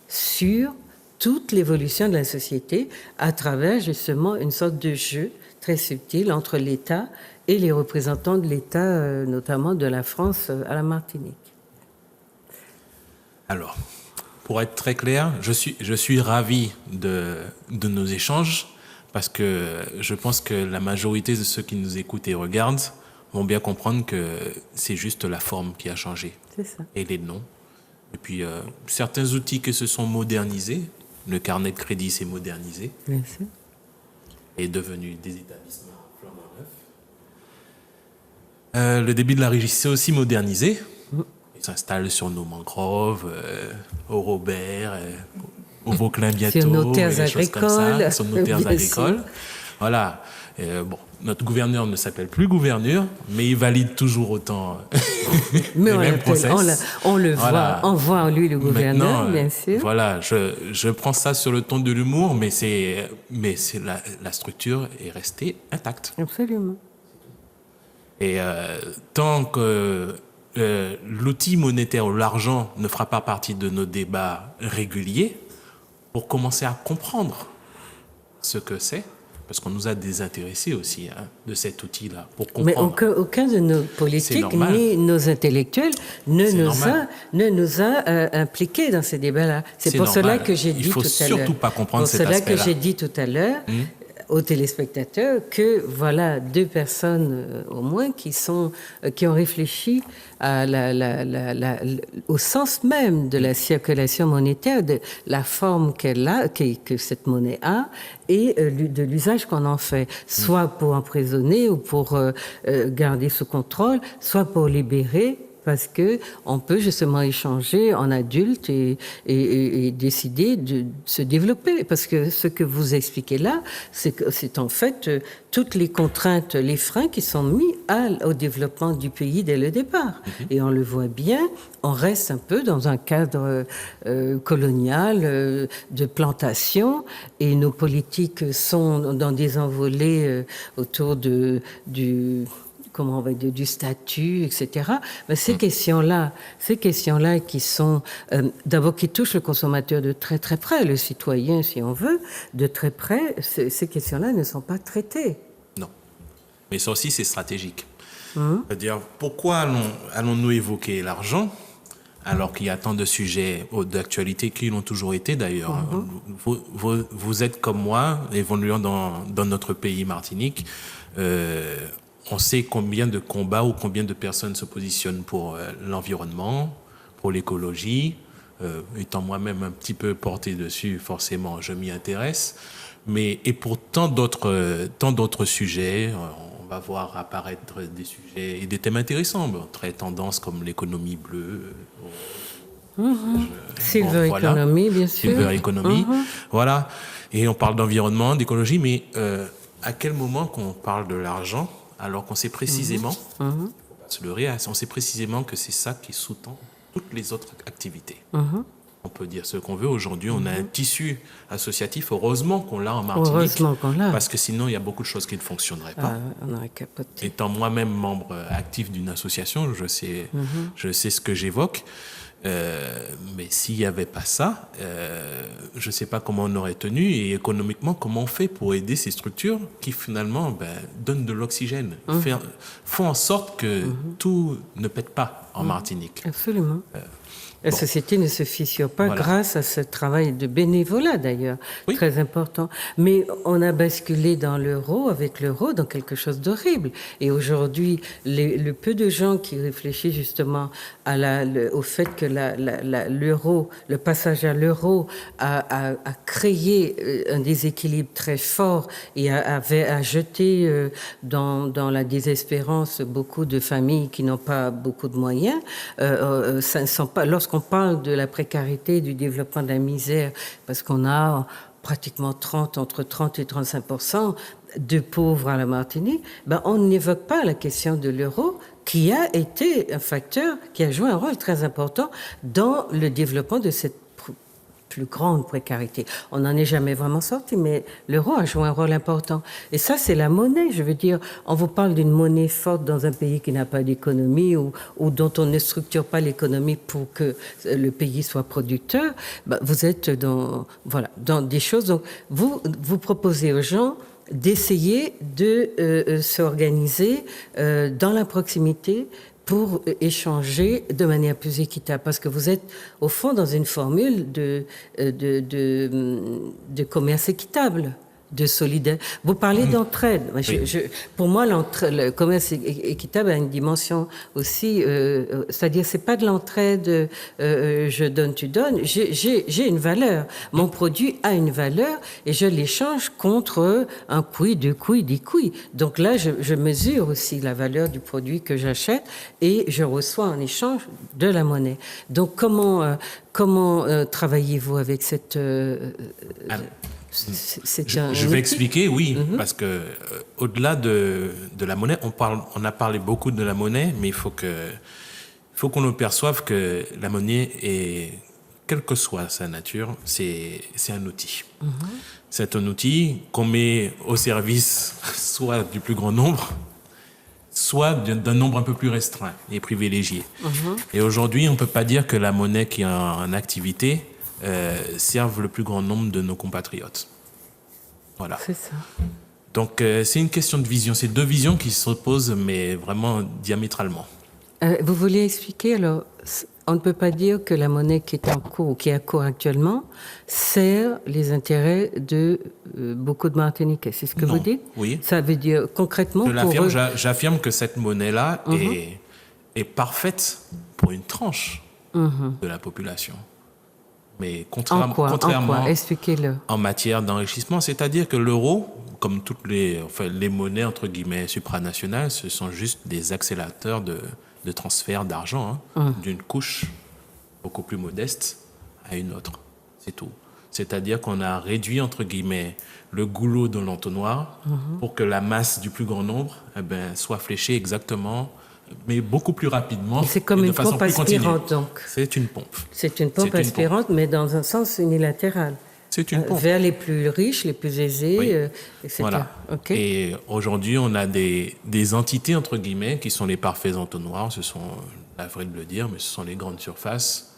sur toute l'évolution de la société à travers justement une sorte de jeu très subtil entre l'État et les représentants de l'État, notamment de la France à la Martinique. Alors, pour être très clair, je suis ravi de nos échanges parce que je pense que la majorité de ceux qui nous écoutent et regardent vont bien comprendre que c'est juste la forme qui a changé. C'est ça. Et les noms. Et puis, certains outils qui se sont modernisés. Le carnet de crédit s'est modernisé. Bien sûr. Est devenu des établissements flambant neufs. Le débit de la régie s'est aussi modernisé. Il s'installe sur nos mangroves, au Robert, au Vauclin bientôt. Sur nos terres agricoles. Sur nos terres agricoles. Sûr. Voilà. Notre gouverneur ne s'appelle plus gouverneur, mais il valide toujours autant mais les mêmes process. On le voilà. voit, on voit en lui le gouverneur, maintenant, bien sûr. Voilà, je prends ça sur le ton de l'humour, mais la structure est restée intacte. Absolument. Et tant que l'outil monétaire ou l'argent ne fera pas partie de nos débats réguliers, pour commencer à comprendre ce que c'est, parce qu'on nous a désintéressés aussi de cet outil-là, pour comprendre. Mais aucun de nos politiques ni nos intellectuels ne nous a impliqués dans ces débats-là. C'est pour cela que j'ai dit tout à l'heure. Il ne faut surtout pas comprendre cet aspect-là. C'est pour cela que j'ai dit tout à l'heure aux téléspectateurs que voilà deux personnes au moins qui ont réfléchi à au sens même de la circulation monétaire, de la forme que cette monnaie a et de l'usage qu'on en fait, soit pour emprisonner ou pour garder sous contrôle, soit pour libérer. Parce que on peut justement échanger en adulte et décider de se développer. Parce que ce que vous expliquez là, c'est en fait toutes les contraintes, les freins qui sont mis au développement du pays dès le départ. Et on le voit bien, on reste un peu dans un cadre colonial de plantation, et nos politiques sont dans des envolées autour du statut, etc. Mais ces questions-là qui sont d'abord qui touchent le consommateur de très très près, le citoyen si on veut, de très près, ces questions-là ne sont pas traitées. Non. Mais ça aussi c'est stratégique. C'est-à-dire pourquoi allons-nous évoquer l'argent alors qu'il y a tant de sujets d'actualité qui l'ont toujours été d'ailleurs. Vous êtes comme moi, évoluant dans notre pays Martinique. On sait combien de combats ou combien de personnes se positionnent pour l'environnement, pour l'écologie. Étant moi-même un petit peu porté dessus, forcément, je m'y intéresse. Et pour tant d'autres sujets, on va voir apparaître des sujets et des thèmes intéressants, très tendances comme l'économie bleue. Silver economy, bien sûr. Silver economy, voilà. Et on parle d'environnement, d'écologie, mais à quel moment qu'on parle de l'argent, alors qu'on sait précisément, se leurrer, on sait précisément que c'est ça qui sous-tend toutes les autres activités. On peut dire ce qu'on veut. Aujourd'hui, on a un tissu associatif. Heureusement qu'on l'a en Martinique. Heureusement qu'on l'a. Parce que sinon, il y a beaucoup de choses qui ne fonctionneraient pas. On aurait capoté. Étant moi-même membre actif d'une association, je sais ce que j'évoque. Mais s'il n'y avait pas ça, je ne sais pas comment on aurait tenu et économiquement, comment on fait pour aider ces structures qui finalement donnent de l'oxygène, font en sorte que tout ne pète pas en Martinique. Absolument. La société ne se fissure pas grâce à ce travail de bénévolat, d'ailleurs, très important. Mais on a basculé dans l'euro, avec l'euro, dans quelque chose d'horrible. Et aujourd'hui, le peu de gens qui réfléchissent justement au fait que l'euro, le passage à l'euro a créé un déséquilibre très fort et a jeté dans la désespérance beaucoup de familles qui n'ont pas beaucoup de moyens. Lorsqu'on parle de la précarité, du développement de la misère, parce qu'on a pratiquement entre 30 et 35% de pauvres à la Martinique, on n'évoque pas la question de l'euro, qui a été un facteur, qui a joué un rôle très important dans le développement de cette plus grande précarité. On n'en est jamais vraiment sorti, mais l'euro a joué un rôle important. Et ça, c'est la monnaie. Je veux dire, on vous parle d'une monnaie forte dans un pays qui n'a pas d'économie ou dont on ne structure pas l'économie pour que le pays soit producteur. Vous êtes dans des choses. Donc, vous proposez aux gens d'essayer de s'organiser dans la proximité pour échanger de manière plus équitable, parce que vous êtes au fond dans une formule de commerce équitable, de solidarité. Vous parlez d'entraide. Pour moi, le commerce équitable a une dimension aussi, c'est-à-dire c'est pas de l'entraide, je donne, tu donnes. J'ai une valeur. Mon produit a une valeur et je l'échange contre un couille, 2 couilles, 10 couilles. Donc là, je mesure aussi la valeur du produit que j'achète et je reçois en échange de la monnaie. Donc comment travaillez-vous avec cette je vais expliquer, parce que au-delà de la monnaie, on a parlé beaucoup de la monnaie, mais il faut qu'on perçoive que la monnaie est, quelle que soit sa nature, c'est un outil. C'est un outil qu'on met au service soit du plus grand nombre, soit d'un nombre un peu plus restreint et privilégié. Et aujourd'hui, on ne peut pas dire que la monnaie qui est en activité servent le plus grand nombre de nos compatriotes. Voilà. C'est ça. Donc, c'est une question de vision. C'est deux visions qui s'opposent, mais vraiment diamétralement. Vous voulez expliquer, alors, on ne peut pas dire que la monnaie qui est en cours, ou qui est à court actuellement, sert les intérêts de beaucoup de Martiniquais. C'est ce que vous dites? Oui. Ça veut dire concrètement... J'affirme que cette monnaie-là est parfaite pour une tranche de la population. Mais contrairement expliquez-le. En matière d'enrichissement, c'est-à-dire que l'euro, comme toutes les monnaies entre guillemets supranationales, ce sont juste des accélérateurs de transfert d'argent d'une couche beaucoup plus modeste à une autre. C'est tout. C'est-à-dire qu'on a réduit entre guillemets le goulot de l'entonnoir pour que la masse du plus grand nombre soit fléchée exactement, mais beaucoup plus rapidement. C'est comme une pompe aspirante, donc. C'est une pompe. C'est une pompe aspirante, mais dans un sens unilatéral. C'est une pompe. Vers les plus riches, les plus aisés, etc. Voilà. Okay. Et aujourd'hui, on a des entités, entre guillemets, qui sont les parfaits entonnoirs. Ce sont, la vraie de le dire, mais ce sont les grandes surfaces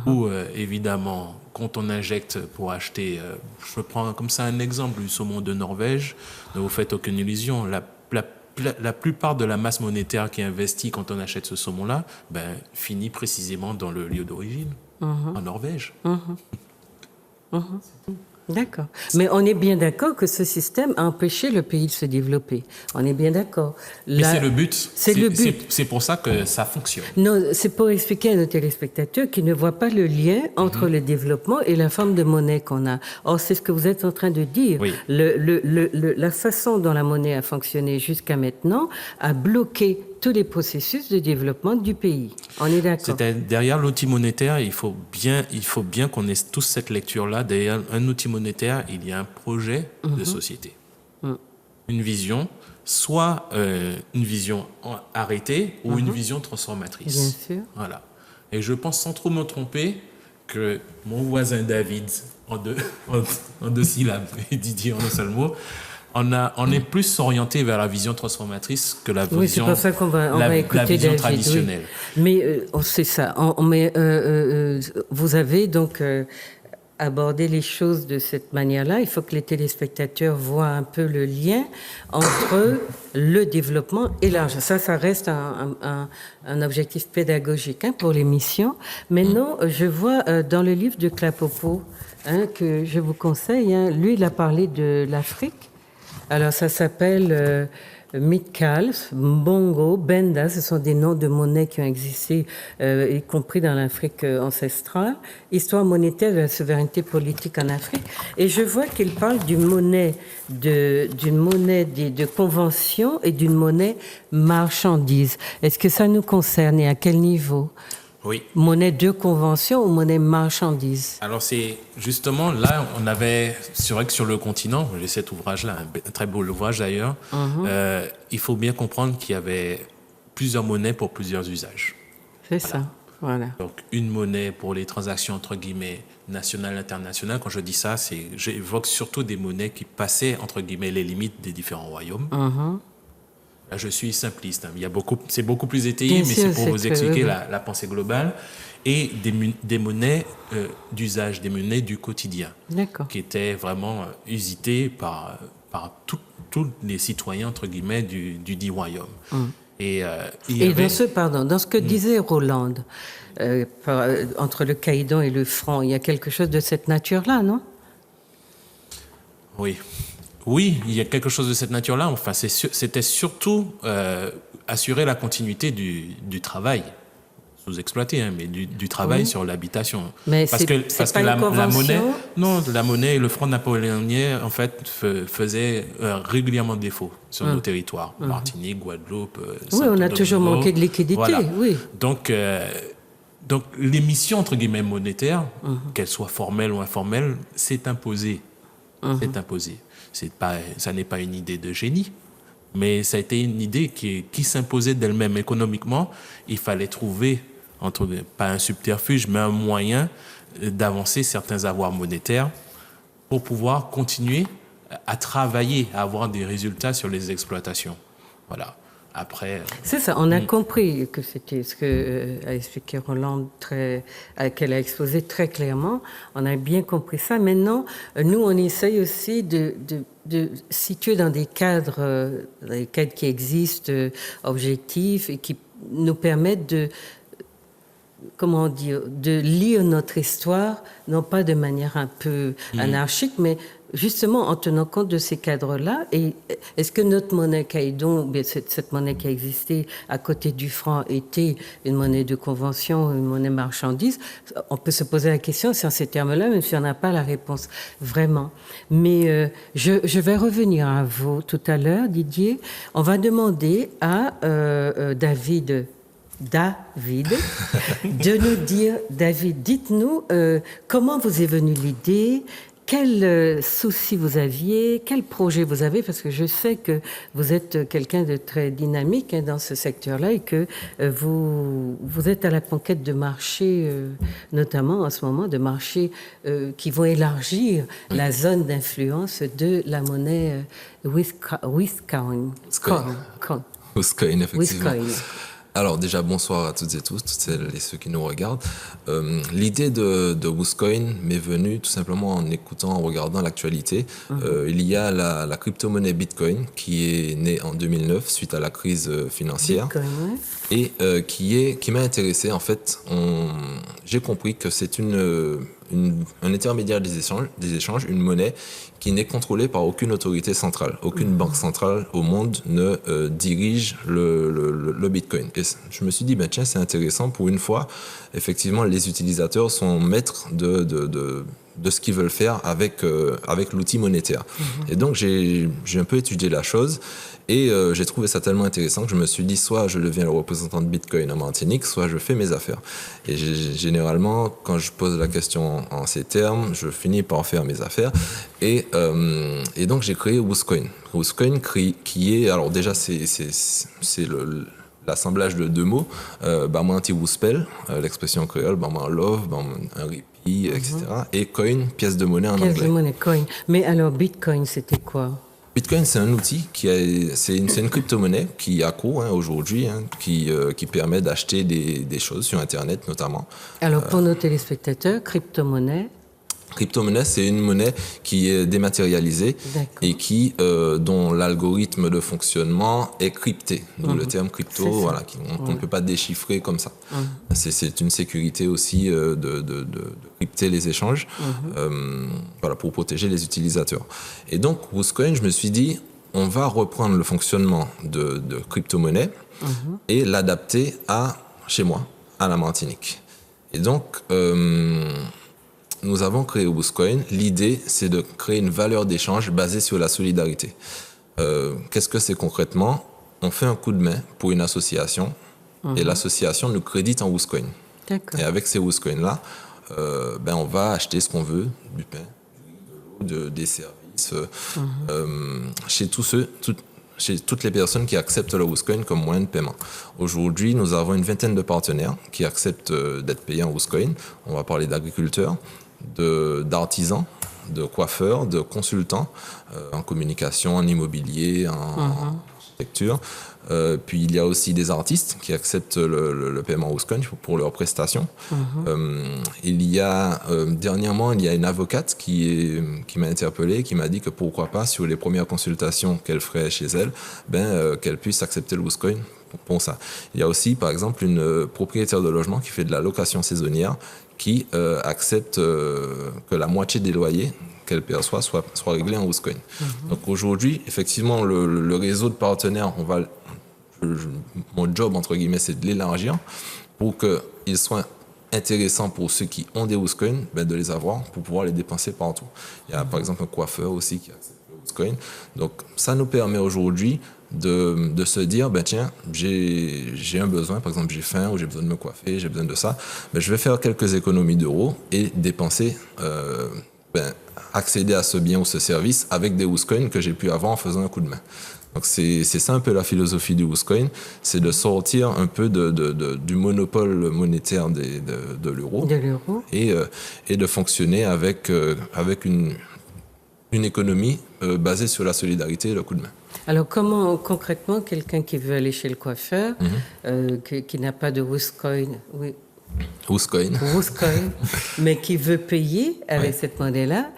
où, évidemment, quand on injecte pour acheter, je prends comme ça un exemple, du saumon de Norvège, ne vous faites aucune illusion, la plupart de la masse monétaire qui est investie quand on achète ce saumon-là finit précisément dans le lieu d'origine, en Norvège. D'accord. Mais on est bien d'accord que ce système a empêché le pays de se développer. On est bien d'accord. Mais c'est le but. C'est le but. C'est pour ça que ça fonctionne. Non, c'est pour expliquer à nos téléspectateurs qui ne voient pas le lien entre le développement et la forme de monnaie qu'on a. Or, c'est ce que vous êtes en train de dire. Oui. La façon dont la monnaie a fonctionné jusqu'à maintenant a bloqué tous les processus de développement du pays. On est d'accord. Derrière l'outil monétaire, il faut bien qu'on ait tous cette lecture-là. Derrière un outil monétaire, il y a un projet de société. Une vision, soit une vision arrêtée ou une vision transformatrice. Bien sûr. Voilà. Et je pense, sans trop me tromper, que mon voisin David, en deux syllabes, et Didier en un seul mot, on est plus orienté vers la vision transformatrice que la vision, oui, c'est pour ça qu'on va écouter la vision David, traditionnelle. Oui. Mais c'est ça. Vous avez donc abordé les choses de cette manière-là. Il faut que les téléspectateurs voient un peu le lien entre le développement et l'argent. Ça reste un objectif pédagogique pour l'émission. Maintenant, je vois dans le livre de Klapopo, que je vous conseille, lui, il a parlé de l'Afrique. Alors, ça s'appelle Midcal, Mbongo, Benda. Ce sont des noms de monnaies qui ont existé, y compris dans l'Afrique ancestrale. Histoire monétaire de la souveraineté politique en Afrique. Et je vois qu'il parle d'une monnaie de convention et d'une monnaie marchandise. Est-ce que ça nous concerne et à quel niveau? Oui. Monnaie de convention ou monnaie marchandise? Alors c'est justement là, c'est vrai que sur le continent, j'ai cet ouvrage-là, un très beau ouvrage d'ailleurs, il faut bien comprendre qu'il y avait plusieurs monnaies pour plusieurs usages. C'est ça, voilà. Donc une monnaie pour les transactions entre guillemets nationales, internationales. Quand je dis ça, j'évoque surtout des monnaies qui passaient entre guillemets les limites des différents royaumes. Là, je suis simpliste. C'est beaucoup plus étayé, mais c'est pour vous expliquer la pensée globale. Et des monnaies d'usage, des monnaies du quotidien, qui étaient vraiment usitées par tous les citoyens, entre guillemets, du dit royaume. Et dans ce que disait Roland, entre le caïdon et le franc, il y a quelque chose de cette nature-là, non? Oui, il y a quelque chose de cette nature-là. Enfin, c'était surtout assurer la continuité du travail, sous-exploité, mais du travail sur l'habitation. Mais parce que la monnaie et le franc napoléonien, en fait, faisaient régulièrement défaut sur nos territoires, Martinique, Guadeloupe. Oui, on a toujours manqué de liquidité. Voilà. Oui. Donc, l'émission entre guillemets monétaire, qu'elle soit formelle ou informelle, c'est imposé. C'est imposé. Ça n'est pas une idée de génie, mais ça a été une idée qui s'imposait d'elle-même économiquement. Il fallait trouver, pas un subterfuge, mais un moyen d'avancer certains avoirs monétaires pour pouvoir continuer à travailler, à avoir des résultats sur les exploitations. Voilà. Après, c'est ça, on a compris que c'était ce qu'a expliqué Roland, qu'elle a exposé très clairement. On a bien compris ça. Maintenant, nous, on essaye aussi de situer dans des cadres qui existent, objectifs, et qui nous permettent de lire notre histoire, non pas de manière un peu anarchique, mais justement en tenant compte de ces cadres-là. Et est-ce que notre monnaie caïdon, cette monnaie qui a existé à côté du franc, était une monnaie de convention, une monnaie marchandise? On peut se poser la question en ces termes-là, même si on n'a pas la réponse vraiment. Mais je vais revenir à vous tout à l'heure, Didier. On va demander à David de nous dire, David, dites-nous comment vous est venue l'idée, quel souci vous aviez, quel projet vous avez, parce que je sais que vous êtes quelqu'un de très dynamique dans ce secteur-là et que vous êtes à la conquête de marchés, notamment en ce moment, de marchés qui vont élargir la zone d'influence de la monnaie Wiscoin. Wiscoin, effectivement. Alors déjà, bonsoir à toutes et tous, toutes celles et ceux qui nous regardent. L'idée de Wiscoin m'est venue tout simplement en écoutant, en regardant l'actualité. Il y a la crypto-monnaie Bitcoin qui est née en 2009 suite à la crise financière. Bitcoin, ouais. Et qui m'a intéressé. En fait, j'ai compris que c'est un intermédiaire des échanges, une monnaie qui n'est contrôlée par aucune autorité centrale. Aucune banque centrale au monde ne dirige le Bitcoin. Et je me suis dit, tiens, c'est intéressant. Pour une fois, effectivement, les utilisateurs sont maîtres de ce qu'ils veulent faire avec l'outil monétaire. Et donc, j'ai un peu étudié la chose et j'ai trouvé ça tellement intéressant que je me suis dit, soit je deviens le représentant de Bitcoin en Martinique, soit je fais mes affaires. Et généralement, quand je pose la question en ces termes, je finis par faire mes affaires. Et donc, j'ai créé Wiscoin. Wiscoin qui est, alors déjà, c'est l'assemblage de deux mots, Barmanti Wuspel, l'expression créole, Barman Love, Barman un répit, etc. Et coin, pièce de monnaie en anglais. Pièce de monnaie, coin. Mais alors, Bitcoin, c'était quoi? Bitcoin, c'est un outil c'est une crypto-monnaie qui a cours aujourd'hui, qui permet d'acheter des choses sur Internet notamment. Alors, pour nos téléspectateurs, crypto-monnaie. Crypto-monnaie, c'est une monnaie qui est dématérialisée et dont l'algorithme de fonctionnement est crypté. D'où le terme crypto, voilà, qu'on ne peut pas déchiffrer comme ça. C'est une sécurité aussi de crypter les échanges, voilà, pour protéger les utilisateurs. Et donc, WhosCoin, je me suis dit, on va reprendre le fonctionnement de crypto-monnaie et l'adapter chez moi, à la Martinique. Et donc, nous avons créé WhosCoin. L'idée, c'est de créer une valeur d'échange basée sur la solidarité. Qu'est-ce que c'est concrètement? On fait un coup de main pour une association et l'association nous crédite en WhosCoin. Et avec ces WhosCoins-là, on va acheter ce qu'on veut, du pain, de l'eau, des services, chez toutes les personnes qui acceptent le WhosCoin comme moyen de paiement. Aujourd'hui, nous avons une vingtaine de partenaires qui acceptent d'être payés en WhosCoin. On va parler d'agriculteurs, d'artisans, de coiffeurs, de consultants en communication, en immobilier, en architecture. Puis il y a aussi des artistes qui acceptent le paiement WhosCoin pour leurs prestations. Dernièrement, il y a une avocate qui m'a interpellé, qui m'a dit que pourquoi pas, sur les premières consultations qu'elle ferait chez elle, qu'elle puisse accepter le WhosCoin pour ça. Il y a aussi, par exemple, une propriétaire de logement qui fait de la location saisonnière, qui accepte que la moitié des loyers qu'elle perçoit soit réglés en WhosCoin. Donc aujourd'hui, effectivement, le réseau de partenaires, mon job, entre guillemets, c'est de l'élargir pour qu'il soit intéressant pour ceux qui ont des WhosCoin, de les avoir pour pouvoir les dépenser partout. Il y a par exemple un coiffeur aussi qui accepte le WhosCoin. Donc ça nous permet aujourd'hui de se dire, tiens, j'ai un besoin, par exemple j'ai faim ou j'ai besoin de me coiffer, j'ai besoin de ça, je vais faire quelques économies d'euros et dépenser, accéder à ce bien ou ce service avec des WhosCoin que j'ai pu avoir en faisant un coup de main. Donc c'est ça un peu la philosophie du WhosCoin, c'est de sortir un peu du monopole monétaire de l'euro et de fonctionner avec une économie basée sur la solidarité et le coup de main. Alors comment concrètement quelqu'un qui veut aller chez le coiffeur, qui n'a pas de WhosCoin, WhosCoin, mais qui veut payer avec cette monnaie-là,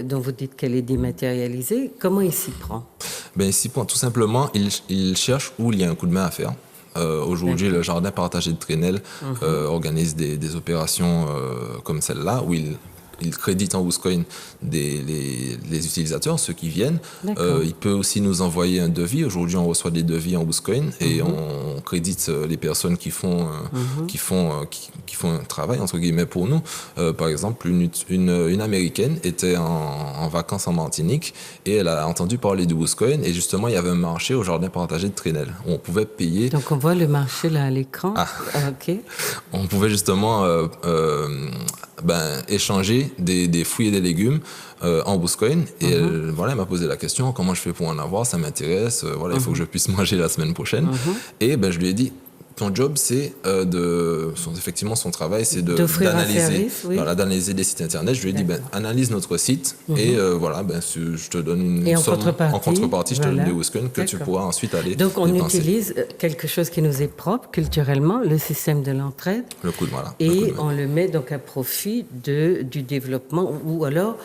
dont vous dites qu'elle est dématérialisée, comment il s'y prend? Il s'y prend tout simplement, il cherche où il y a un coup de main à faire. Aujourd'hui, le jardin partagé de Trenel organise des opérations comme celle-là, où il crédite en WhosCoin les utilisateurs, ceux qui viennent. Il peut aussi nous envoyer un devis. Aujourd'hui, on reçoit des devis en WhosCoin et on crédite les personnes qui font un travail, entre guillemets, pour nous. Par exemple, une Américaine était en vacances en Martinique et elle a entendu parler du WhosCoin et justement, il y avait un marché au jardin partagé de Trenel où on pouvait payer. Donc, on voit le marché là à l'écran. OK. On pouvait justement échanger des fruits et des légumes en WhosCoin. Et elle m'a posé la question, comment je fais pour en avoir? Ça m'intéresse. Il faut que je puisse manger la semaine prochaine. Et je lui ai dit, ton job, c'est effectivement son travail, c'est d'analyser des sites internet. Je lui ai dit, analyse notre site et je te donne une somme. En contrepartie, je te donne des WhosCoin que tu pourras ensuite aller Donc, on dépenser. utilise quelque chose qui nous est propre culturellement, le système de l'entraide. On le met donc à profit du développement ou alors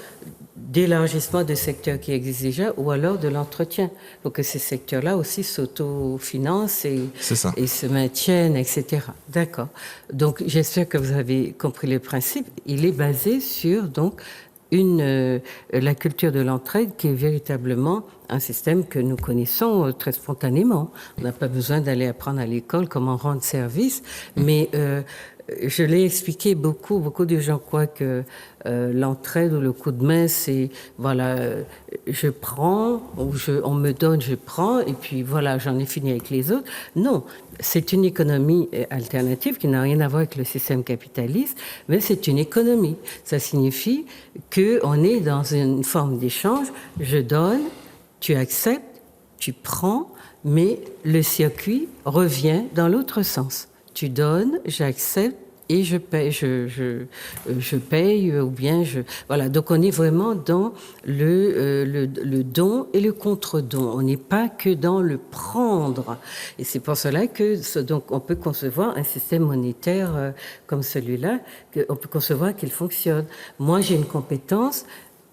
d'élargissement de secteurs qui existent déjà ou alors de l'entretien. Pour que ces secteurs-là aussi s'autofinancent et se maintiennent, etc. D'accord. Donc, j'espère que vous avez compris le principe. Il est basé sur donc la culture de l'entraide qui est véritablement un système que nous connaissons très spontanément. On n'a pas besoin d'aller apprendre à l'école comment rendre service, mais je l'ai expliqué, beaucoup de gens croient que l'entraide ou le coup de main, c'est je prends, ou on me donne, je prends, et puis voilà, j'en ai fini avec les autres. Non, c'est une économie alternative qui n'a rien à voir avec le système capitaliste, mais c'est une économie. Ça signifie qu'on est dans une forme d'échange. Je donne, tu acceptes, tu prends, mais le circuit revient dans l'autre sens. Tu donnes, j'accepte, et je paye, je paye ou bien voilà. Donc on est vraiment dans le don et le contre-don. On n'est pas que dans le prendre. Et c'est pour cela que donc on peut concevoir un système monétaire comme celui-là, on peut concevoir qu'il fonctionne. Moi, j'ai une compétence.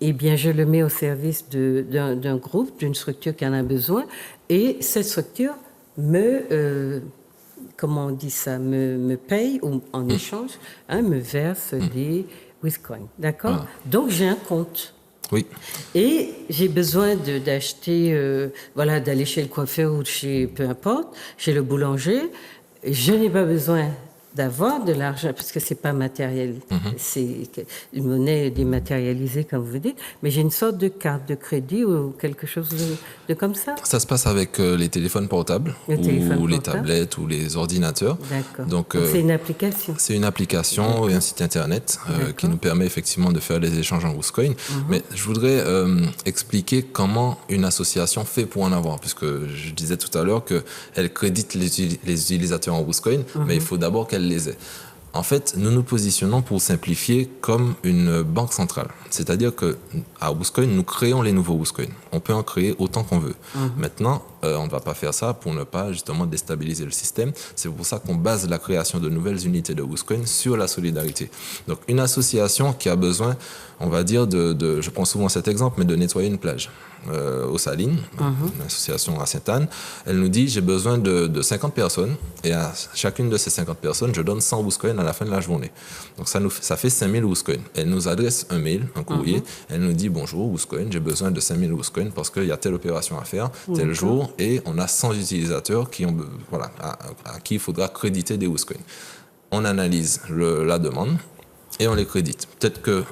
Eh bien, je le mets au service d'un groupe, d'une structure qui en a besoin, et cette structure comment on dit ça, me paye ou en échange, me verse des WIScoins. D'accord? Ah. Donc, j'ai un compte. Oui. Et j'ai besoin d'acheter, voilà, d'aller chez le coiffeur ou chez, peu importe, chez le boulanger. Je n'ai pas besoin d'avoir de l'argent, parce que c'est pas matériel, c'est une monnaie dématérialisée, comme vous dites, mais j'ai une sorte de carte de crédit ou quelque chose de comme ça. Ça se passe avec les téléphones portables, les tablettes ou les ordinateurs. D'accord. Donc c'est une application. C'est une application et un site internet qui nous permet effectivement de faire des échanges en WIScoin. Mais je voudrais expliquer comment une association fait pour en avoir, puisque je disais tout à l'heure qu'elle crédite les utilisateurs en WIScoin, mais il faut d'abord qu'elle les ait. En fait, nous nous positionnons pour simplifier comme une banque centrale. C'est-à-dire qu'à WIScoin, nous créons les nouveaux WIScoin. On peut en créer autant qu'on veut. Maintenant, on ne va pas faire ça pour ne pas justement déstabiliser le système. C'est pour ça qu'on base la création de nouvelles unités de WIScoin sur la solidarité. Donc, une association qui a besoin, on va dire, je prends souvent cet exemple, mais de nettoyer une plage. Aux Salines, une association à Sainte-Anne, elle nous dit j'ai besoin de 50 personnes et à chacune de ces 50 personnes, je donne 100 WIScoin à la fin de la journée. Donc ça fait 5000 WIScoin. Elle nous adresse un mail, un courrier, elle nous dit bonjour WIScoin, j'ai besoin de 5000 WIScoin parce qu'il y a telle opération à faire, tel jour, et on a 100 utilisateurs à qui il faudra créditer des WIScoin. On analyse la demande et on les crédite. Peut-être que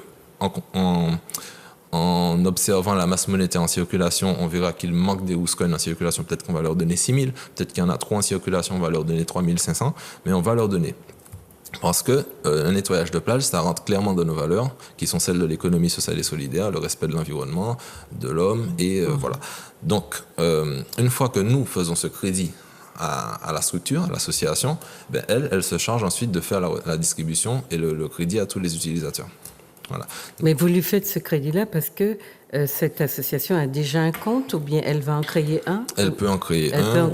en observant la masse monétaire en circulation, on verra qu'il manque des WIScoin en circulation. Peut-être qu'on va leur donner 6 000, peut-être qu'il y en a trop en circulation, on va leur donner 3 500, mais on va leur donner. Parce que un nettoyage de plage, ça rentre clairement dans nos valeurs, qui sont celles de l'économie sociale et solidaire, le respect de l'environnement, de l'homme, et voilà. Donc, une fois que nous faisons ce crédit à la structure, à l'association, elle se charge ensuite de faire la distribution et le crédit à tous les utilisateurs. Voilà. Mais vous lui faites ce crédit-là parce que cette association a déjà un compte ou bien elle va en créer un? Elle peut en créer un.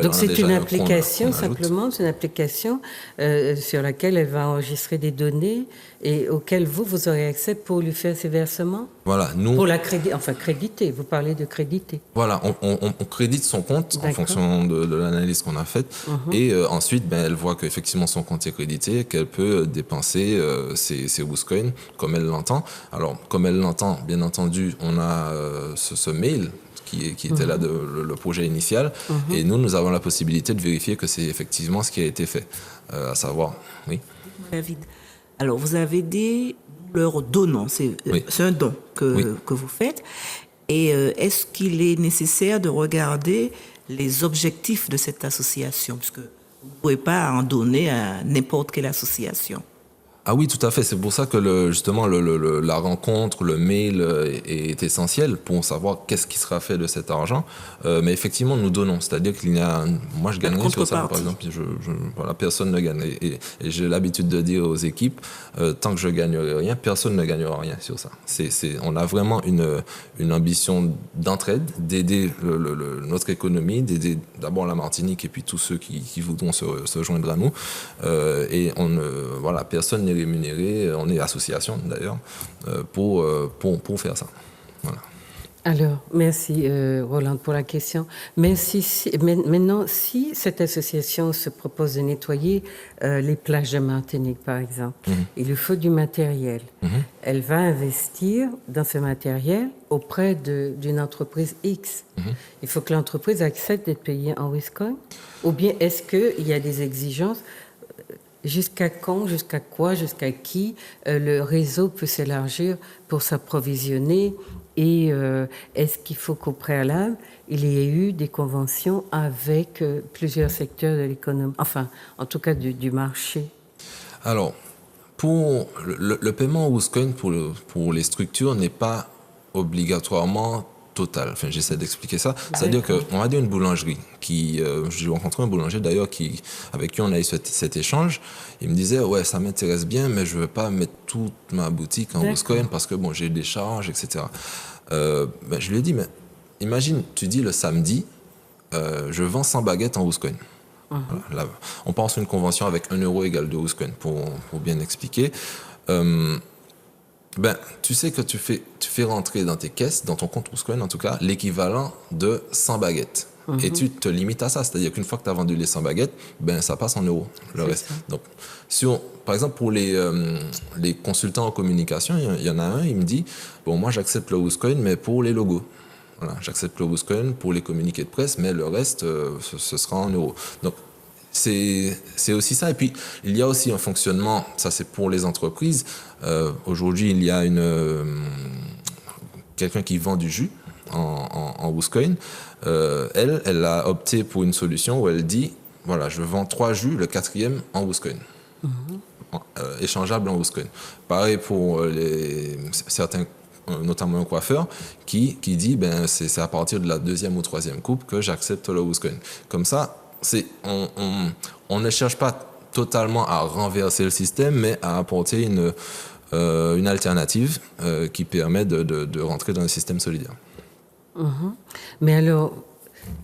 Donc c'est une application simplement, c'est une application sur laquelle elle va enregistrer des données et auxquelles vous aurez accès pour lui faire ses versements? Voilà, nous... Pour la créditer, vous parlez de créditer. Voilà, on crédite son compte en fonction de l'analyse qu'on a faite et ensuite elle voit qu'effectivement son compte est crédité, qu'elle peut dépenser ses WIScoin comme elle l'entend. Alors, comme elle l'entend, bien entendu, on a ce mail qui était là, le projet initial, et nous avons la possibilité de vérifier que c'est effectivement ce qui a été fait, à savoir, oui. David, alors vous avez dit leur donnant, c'est un don que vous faites, et est-ce qu'il est nécessaire de regarder les objectifs de cette association, parce que vous ne pouvez pas en donner à n'importe quelle association? Ah oui, tout à fait. C'est pour ça que justement la rencontre, le mail est essentiel pour savoir qu'est-ce qui sera fait de cet argent. Mais effectivement, nous donnons. C'est-à-dire qu'il y a... Moi, je gagnerais sur ça, par exemple. Voilà, personne ne gagne. Et j'ai l'habitude de dire aux équipes, tant que je ne gagnerai rien, personne ne gagnera rien sur ça. On a vraiment une ambition d'entraide, d'aider notre économie, d'aider d'abord la Martinique et puis tous ceux qui voudront se joindre à nous. Et voilà, personne n'est rémunéré, on est association d'ailleurs, pour faire ça. Voilà. Alors, merci Roland pour la question. Mais maintenant, si cette association se propose de nettoyer les plages de Martinique, par exemple, il lui faut du matériel. Elle va investir dans ce matériel auprès d'une entreprise X. Il faut que l'entreprise accepte d'être payée en WIScoin, ou bien est-ce qu'il y a des exigences? Jusqu'à quand, jusqu'à quoi, jusqu'à qui le réseau peut s'élargir pour s'approvisionner et est-ce qu'il faut qu'au préalable, il y ait eu des conventions avec plusieurs secteurs de l'économie, enfin, en tout cas du marché? Alors, pour le paiement WIScoin pour les structures n'est pas obligatoirement total. Enfin, j'essaie d'expliquer ça. C'est-à-dire qu'on va dire une boulangerie j'ai rencontré un boulanger d'ailleurs avec qui on a eu cet échange. Il me disait, ouais, ça m'intéresse bien, mais je veux pas mettre toute ma boutique en Wooscoin parce que bon, j'ai des charges, etc. Je lui ai dit, mais imagine, tu dis le samedi, je vends 100 baguettes en Wooscoin. Voilà, là, on pense une convention avec 1 euro égale 2 Wooscoin pour bien expliquer. Tu sais que tu fais rentrer dans tes caisses, dans ton compte Wooscoin en tout cas, l'équivalent de 100 baguettes. Et tu te limites à ça. C'est-à-dire qu'une fois que tu as vendu les 100 baguettes, ça passe en euros, le reste. Ça. Donc, par exemple, pour les consultants en communication, il y en a un, il me dit, bon, moi j'accepte le Wooscoin, mais pour les logos. Voilà, j'accepte le Wooscoin pour les communiqués de presse, mais le reste, ce sera en euros. Donc, c'est aussi ça. Et puis, il y a aussi un fonctionnement, ça c'est pour les entreprises. Aujourd'hui, il y a quelqu'un qui vend du jus en Wooscoin. Elle a opté pour une solution où elle dit, voilà, je vends 3 jus, le 4e en Wooscoin. Échangeable en Wooscoin. Pareil pour certains, notamment un coiffeur, qui dit, c'est à partir de la 2e ou 3e coupe que j'accepte le Wooscoin. Comme ça, on ne cherche pas totalement à renverser le système, mais à apporter une alternative qui permet de rentrer dans le système solidaire. Mais alors,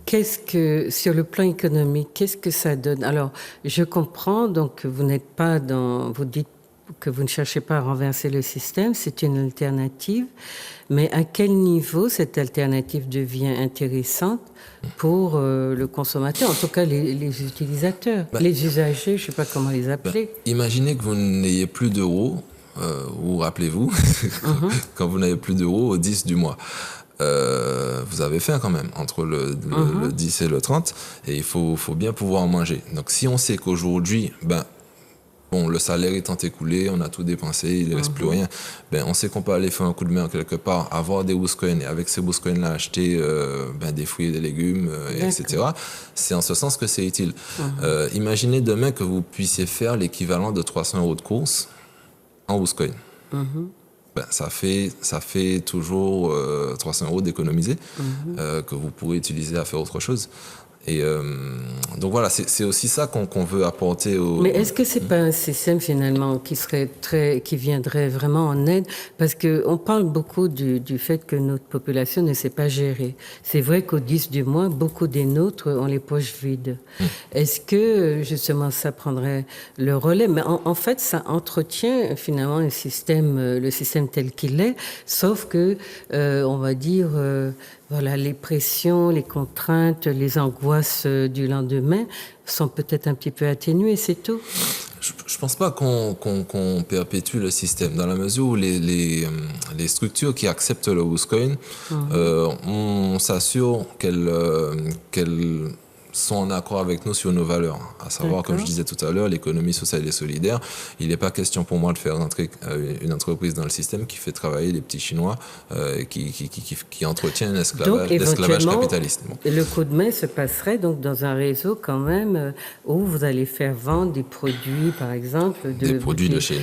sur le plan économique, qu'est-ce que ça donne? Alors, je comprends, donc vous n'êtes pas vous dites que vous ne cherchez pas à renverser le système, c'est une alternative, mais à quel niveau cette alternative devient intéressante pour le consommateur, en tout cas les utilisateurs, les usagers, je ne sais pas comment les appeler. Imaginez que vous n'ayez plus d'euros, ou rappelez-vous, quand vous n'avez plus d'euros au 10 du mois. Vous avez faim quand même entre le 10 et le 30 et il faut bien pouvoir manger. Donc si on sait qu'aujourd'hui le salaire étant écoulé, on a tout dépensé, il ne reste plus rien, on sait qu'on peut aller faire un coup de main quelque part, avoir des Wooscoin et avec ces Wooscoin là acheter des fruits et des légumes, etc. C'est en ce sens que c'est utile. Imaginez demain que vous puissiez faire l'équivalent de 300 euros de course en Wooscoin. Ça fait toujours 300 euros d'économiser que vous pourrez utiliser à faire autre chose. Et donc voilà, c'est aussi ça qu'on veut apporter aux... Mais est-ce que c'est pas un système finalement qui viendrait vraiment en aide? Parce qu'on parle beaucoup du fait que notre population ne sait pas gérer. C'est vrai qu'au 10 du mois, beaucoup des nôtres ont les poches vides. Est-ce que justement ça prendrait le relais? Mais en fait, ça entretient finalement le système tel qu'il est, sauf que, on va dire... Voilà, les pressions, les contraintes, les angoisses du lendemain sont peut-être un petit peu atténuées, c'est tout. Je ne pense pas qu'on perpétue le système, dans la mesure où les structures qui acceptent le Wooscoin, on s'assure qu'elles sont en accord avec nous sur nos valeurs. À savoir, comme je disais tout à l'heure, l'économie sociale et solidaire. Il n'est pas question pour moi de faire rentrer une entreprise dans le système qui fait travailler les petits Chinois, qui entretient l'esclavage capitaliste. Le coup de main se passerait donc dans un réseau quand même où vous allez faire vendre des produits, par exemple, des produits de chez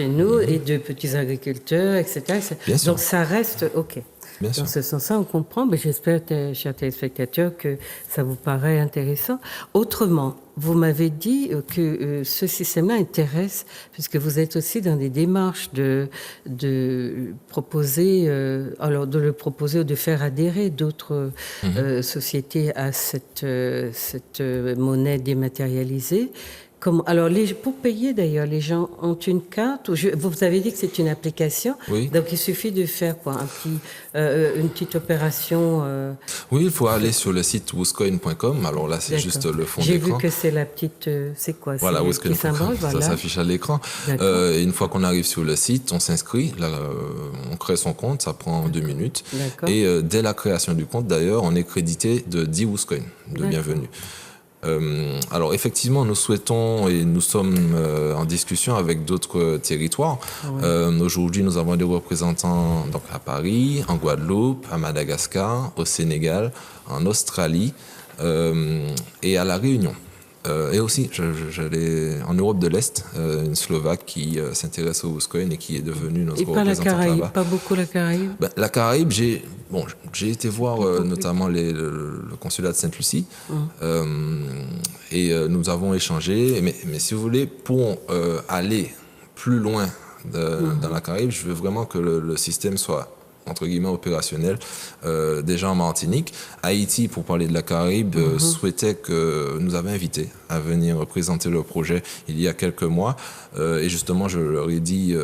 nous, et de petits agriculteurs, etc. Bien sûr. Donc ça reste OK. Bien sûr. Dans ce sens-là, on comprend, mais j'espère, chers téléspectateurs, que ça vous paraît intéressant. Autrement, vous m'avez dit que ce système-là intéresse, puisque vous êtes aussi dans des démarches de proposer ou de faire adhérer d'autres sociétés à cette monnaie dématérialisée. Alors, pour payer d'ailleurs, les gens ont une carte. Vous avez dit que c'est une application. Oui. Donc, il suffit de faire quoi, une petite opération. Oui, il faut aller sur le site wooscoin.com. Alors là, c'est juste le fond d'écran. J'ai vu que c'est la petite. C'est quoi? Voilà, wooscoin.com. Ça s'affiche à l'écran. Une fois qu'on arrive sur le site, on s'inscrit. Là, on crée son compte. Ça prend 2 minutes. Et dès la création du compte, d'ailleurs, on est crédité de 10 Wooscoin de bienvenue. Alors effectivement, nous souhaitons et nous sommes en discussion avec d'autres territoires. Aujourd'hui, nous avons des représentants donc à Paris, en Guadeloupe, à Madagascar, au Sénégal, en Australie et à La Réunion. Et aussi, j'allais en Europe de l'Est, une Slovaque qui s'intéresse au WUSCOIN et qui est devenue notre Et pas la représentante Caraïbe, là-bas. pas beaucoup la Caraïbe. Ben, la Caraïbe, j'ai été voir notamment le consulat de Sainte-Lucie et nous avons échangé. Mais si vous voulez, pour aller plus loin dans la Caraïbe, je veux vraiment que le système soit entre guillemets opérationnel déjà en Martinique. Haïti, pour parler de la Caraïbe, souhaitait que nous avait invités à venir présenter le projet il y a quelques mois. Et justement, je leur ai dit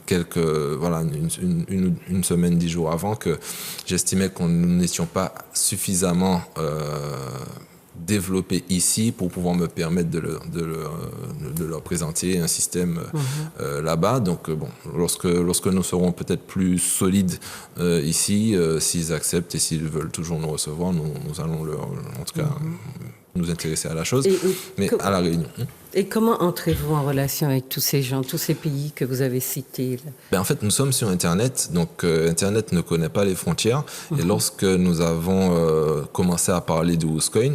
une semaine, 10 jours avant, que j'estimais que nous n'étions pas suffisamment développé ici pour pouvoir me permettre de leur présenter un système là-bas. Donc, lorsque nous serons peut-être plus solides ici, s'ils acceptent et s'ils veulent toujours nous recevoir, nous allons en tout cas nous intéresser à la chose, mais à La Réunion. Et comment entrez-vous en relation avec tous ces gens, tous ces pays que vous avez cités là? Ben, en fait, nous sommes sur Internet, donc Internet ne connaît pas les frontières. Et lorsque nous avons commencé à parler du WUSCOIN,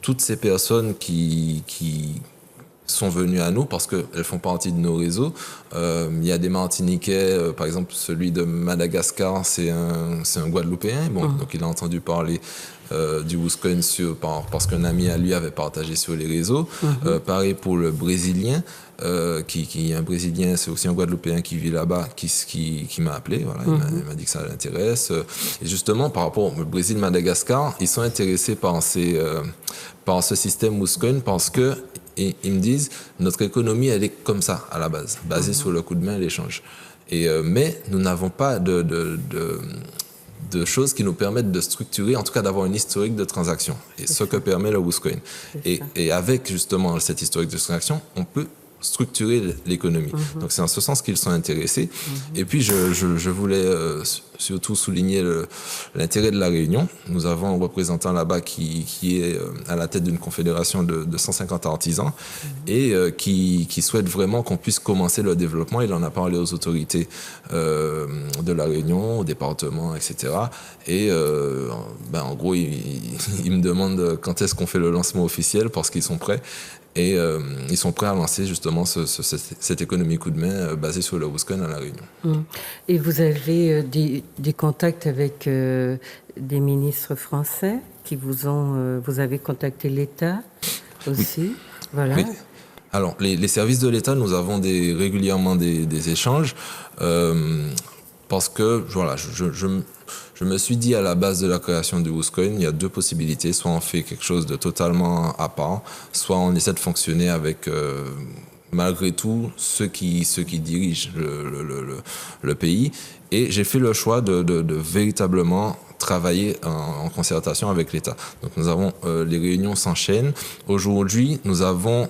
toutes ces personnes qui sont venues à nous parce qu'elles font partie de nos réseaux. Il y a des Martiniquais, par exemple celui de Madagascar, c'est un Guadeloupéen, donc il a entendu parler du WUSCOIN parce qu'un ami à lui avait partagé sur les réseaux. Pareil pour le Brésilien, qui est un Brésilien, c'est aussi un Guadeloupéen qui vit là-bas, qui m'a appelé, voilà, il m'a dit que ça l'intéresse. Et justement, par rapport au Brésil, Madagascar, ils sont intéressés par ce système WUSCOIN parce que ils me disent, notre économie, elle est comme ça, à la base, basée sur le coup de main et l'échange. Mais nous n'avons pas de choses qui nous permettent de structurer, en tout cas d'avoir une historique de transaction. Et ce que permet le WUSCOIN. Et avec justement cette historique de transaction, on peut structurer l'économie. Donc c'est en ce sens qu'ils sont intéressés. Et puis je voulais surtout souligner l'intérêt de La Réunion. Nous avons un représentant là-bas qui est à la tête d'une confédération de 150 artisans et qui souhaite vraiment qu'on puisse commencer le développement. Il en a parlé aux autorités de La Réunion, au département, etc. Et en gros, il me demande quand est-ce qu'on fait le lancement officiel parce qu'ils sont prêts. Et ils sont prêts à lancer justement cette économie coup de main basée sur le WUSCOIN à La Réunion. Et vous avez des contacts avec des ministres français qui vous avez contacté l'État aussi, oui. Voilà. Oui. Alors, les services de l'État, nous avons régulièrement des échanges parce que, voilà, je me suis dit à la base de la création du WUSCOIN, il y a deux possibilités. Soit on fait quelque chose de totalement à part, soit on essaie de fonctionner avec, malgré tout, ceux qui dirigent le pays. Et j'ai fait le choix de véritablement travailler en concertation avec l'État. Donc nous avons, les réunions s'enchaînent. Aujourd'hui, nous avons...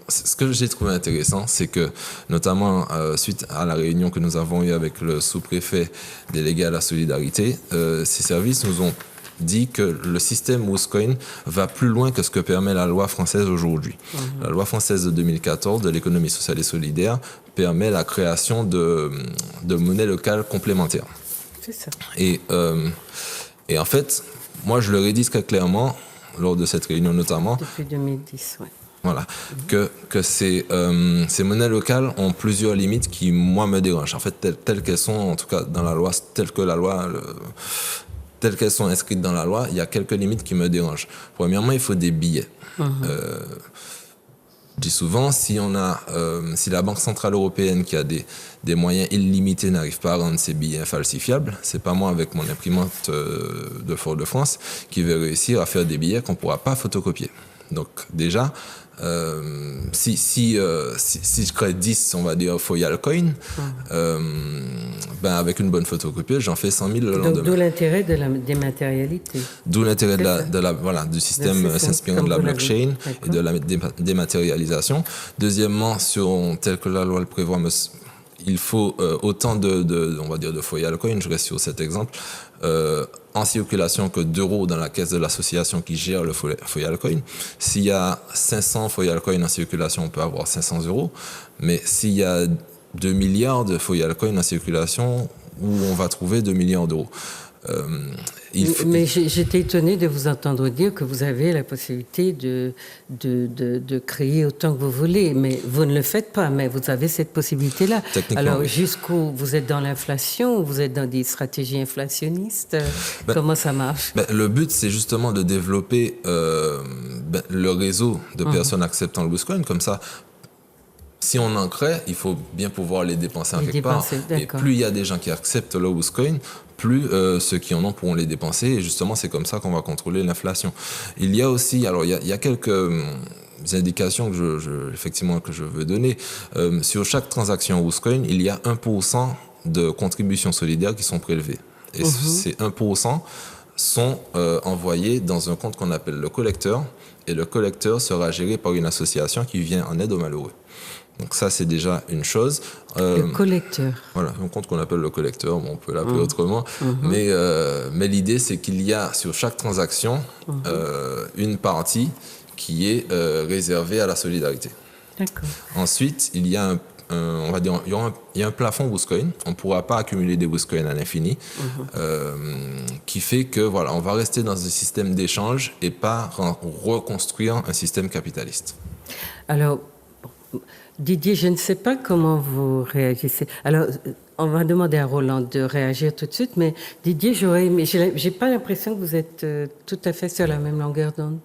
ce que j'ai trouvé intéressant, c'est que, notamment suite à la réunion que nous avons eue avec le sous-préfet délégué à la solidarité, ces services nous ont dit que le système WUSCOIN va plus loin que ce que permet la loi française aujourd'hui. La loi française de 2014 de l'économie sociale et solidaire permet la création de monnaies locales complémentaires. C'est ça. Et en fait, moi je leur ai dit très clairement, lors de cette réunion notamment... Depuis 2010, oui. Voilà, que ces monnaies locales ont plusieurs limites qui, moi, me dérangent. En fait, telles qu'elles sont, en tout cas, dans la loi, telles qu'elles sont inscrites dans la loi, il y a quelques limites qui me dérangent. Premièrement, il faut des billets. Je dis souvent, si la Banque Centrale Européenne, qui a des moyens illimités, n'arrive pas à rendre ses billets falsifiables, c'est pas moi, avec mon imprimante de Fort-de-France, qui vais réussir à faire des billets qu'on ne pourra pas photocopier. Donc, déjà... si je crée 10, on va dire, Foyal Coin, avec une bonne photocopieuse, j'en fais 100 000 le lendemain. D'où l'intérêt de la dématérialité. D'où l'intérêt du système s'inspirant de la blockchain et de la dématérialisation. Deuxièmement, tel que la loi le prévoit, il faut autant on va dire, de Foyal Coin, je reste sur cet exemple, en circulation que d'euros dans la caisse de l'association qui gère le Foyal Coin. S'il y a 500 Foyal Coin en circulation, on peut avoir 500 euros. Mais s'il y a 2 milliards de Foyal Coin en circulation, où on va trouver 2 milliards d'euros. Mais j'étais étonnée de vous entendre dire que vous avez la possibilité de créer autant que vous voulez, mais vous ne le faites pas, mais vous avez cette possibilité-là. Alors, oui. jusqu'où vous êtes dans l'inflation, vous êtes dans des stratégies inflationnistes, comment ça marche? Le but, c'est justement de développer le réseau de personnes acceptant le WusCoin, comme ça. Si on en crée, il faut bien pouvoir les dépenser en quelque part. Et plus il y a des gens qui acceptent le WusCoin, plus ceux qui en ont pourront les dépenser. Et justement, c'est comme ça qu'on va contrôler l'inflation. Il y a aussi, alors il y a quelques indications effectivement que je veux donner. Sur chaque transaction WusCoin, il y a 1% de contributions solidaires qui sont prélevées. Et ces 1% sont envoyés dans un compte qu'on appelle le collecteur. Et le collecteur sera géré par une association qui vient en aide aux malheureux. Donc ça, c'est déjà une chose. Le collecteur. Voilà, un compte qu'on appelle le collecteur, bon, on peut l'appeler autrement. Mais l'idée, c'est qu'il y a sur chaque transaction une partie qui est réservée à la solidarité. D'accord. Ensuite, il y a on va dire, il y a un plafond WusCoin. On ne pourra pas accumuler des WusCoin à l'infini, qui fait que voilà, on va rester dans un système d'échange et pas reconstruire un système capitaliste. Alors, Didier, je ne sais pas comment vous réagissez. Alors, on va demander à Roland de réagir tout de suite, mais Didier, j'ai pas l'impression que vous êtes tout à fait sur la même longueur d'onde.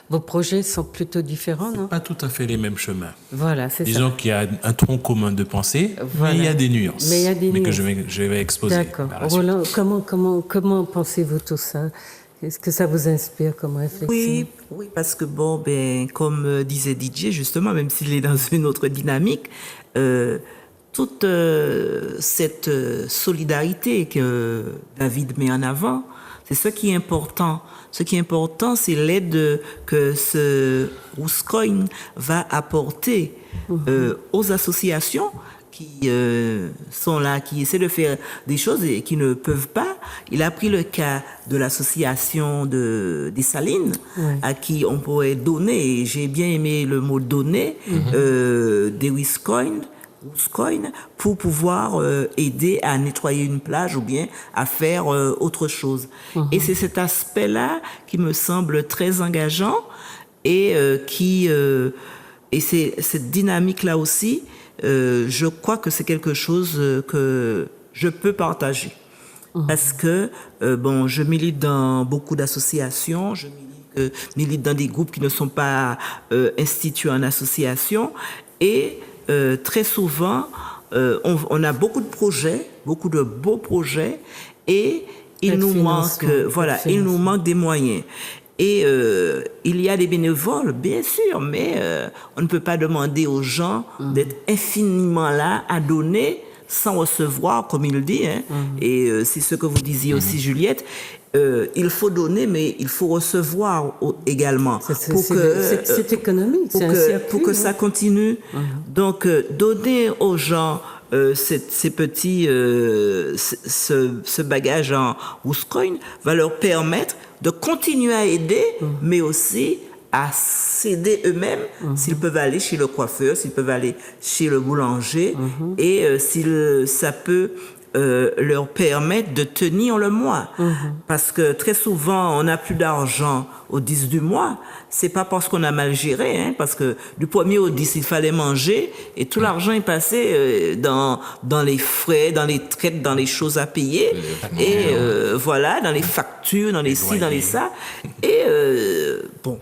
Vos projets sont plutôt différents, non? Pas tout à fait les mêmes chemins. Voilà, c'est ça. Disons qu'il y a un tronc commun de pensée, voilà. Mais il y a des nuances. Mais il y a des nuances. Que je vais exposer. D'accord. Roland, comment pensez-vous tout ça? Est-ce que ça vous inspire comme réflexion? Oui, parce que comme disait Didier, justement, même s'il est dans une autre dynamique, toute cette solidarité que David met en avant, c'est ce qui est important. Ce qui est important, c'est l'aide que ce WusCoin va apporter aux associations qui sont là, qui essaient de faire des choses et qui ne peuvent pas. Il a pris le cas de l'association des Salines, à qui on pourrait donner, et j'ai bien aimé le mot donner, des WusCoin, pour pouvoir aider à nettoyer une plage ou bien à faire autre chose. Et c'est cet aspect-là qui me semble très engageant et et c'est cette dynamique-là aussi. Je crois que c'est quelque chose que je peux partager. Parce que, je milite dans beaucoup d'associations, je milite dans des groupes qui ne sont pas institués en association. Et très souvent, on a beaucoup de projets, beaucoup de beaux projets, et il nous manque des moyens. Et il y a des bénévoles, bien sûr, mais on ne peut pas demander aux gens d'être infiniment là à donner sans recevoir, comme il dit. Et c'est ce que vous disiez aussi, Juliette. Il faut donner, mais il faut recevoir également. C'est économique, c'est un circuit, pour que ça continue. Donc, donner aux gens ces petits, ce bagage en WusCoin va leur permettre de continuer à aider, mais aussi à s'aider eux-mêmes s'ils peuvent aller chez le coiffeur, s'ils peuvent aller chez le boulanger, et ça peut leur permettre de tenir le mois. Parce que très souvent, on n'a plus d'argent au 10 du mois. C'est pas parce qu'on a mal géré, parce que du 1er au 10, il fallait manger et tout l'argent est passé dans les frais, dans les traites, dans les choses à payer. Et voilà, dans les factures, dans les ci, dans les ça. Et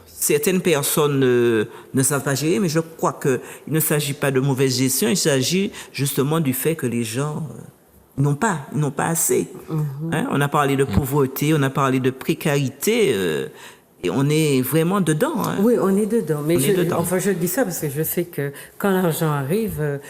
certaines personnes ne savent pas gérer, mais je crois qu'il ne s'agit pas de mauvaise gestion, il s'agit justement du fait que les gens n'ont pas assez. On a parlé de pauvreté, on a parlé de précarité, et on est vraiment dedans. Oui, on est dedans. Mais je dis ça parce que je sais que quand l'argent arrive,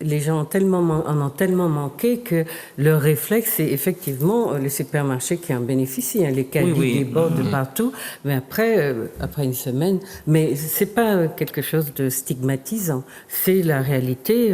les gens en ont tellement manqué que leur réflexe, c'est effectivement le supermarché qui en bénéficie. Les caddies débordent de partout. Mais après une semaine, mais c'est pas quelque chose de stigmatisant. C'est la réalité.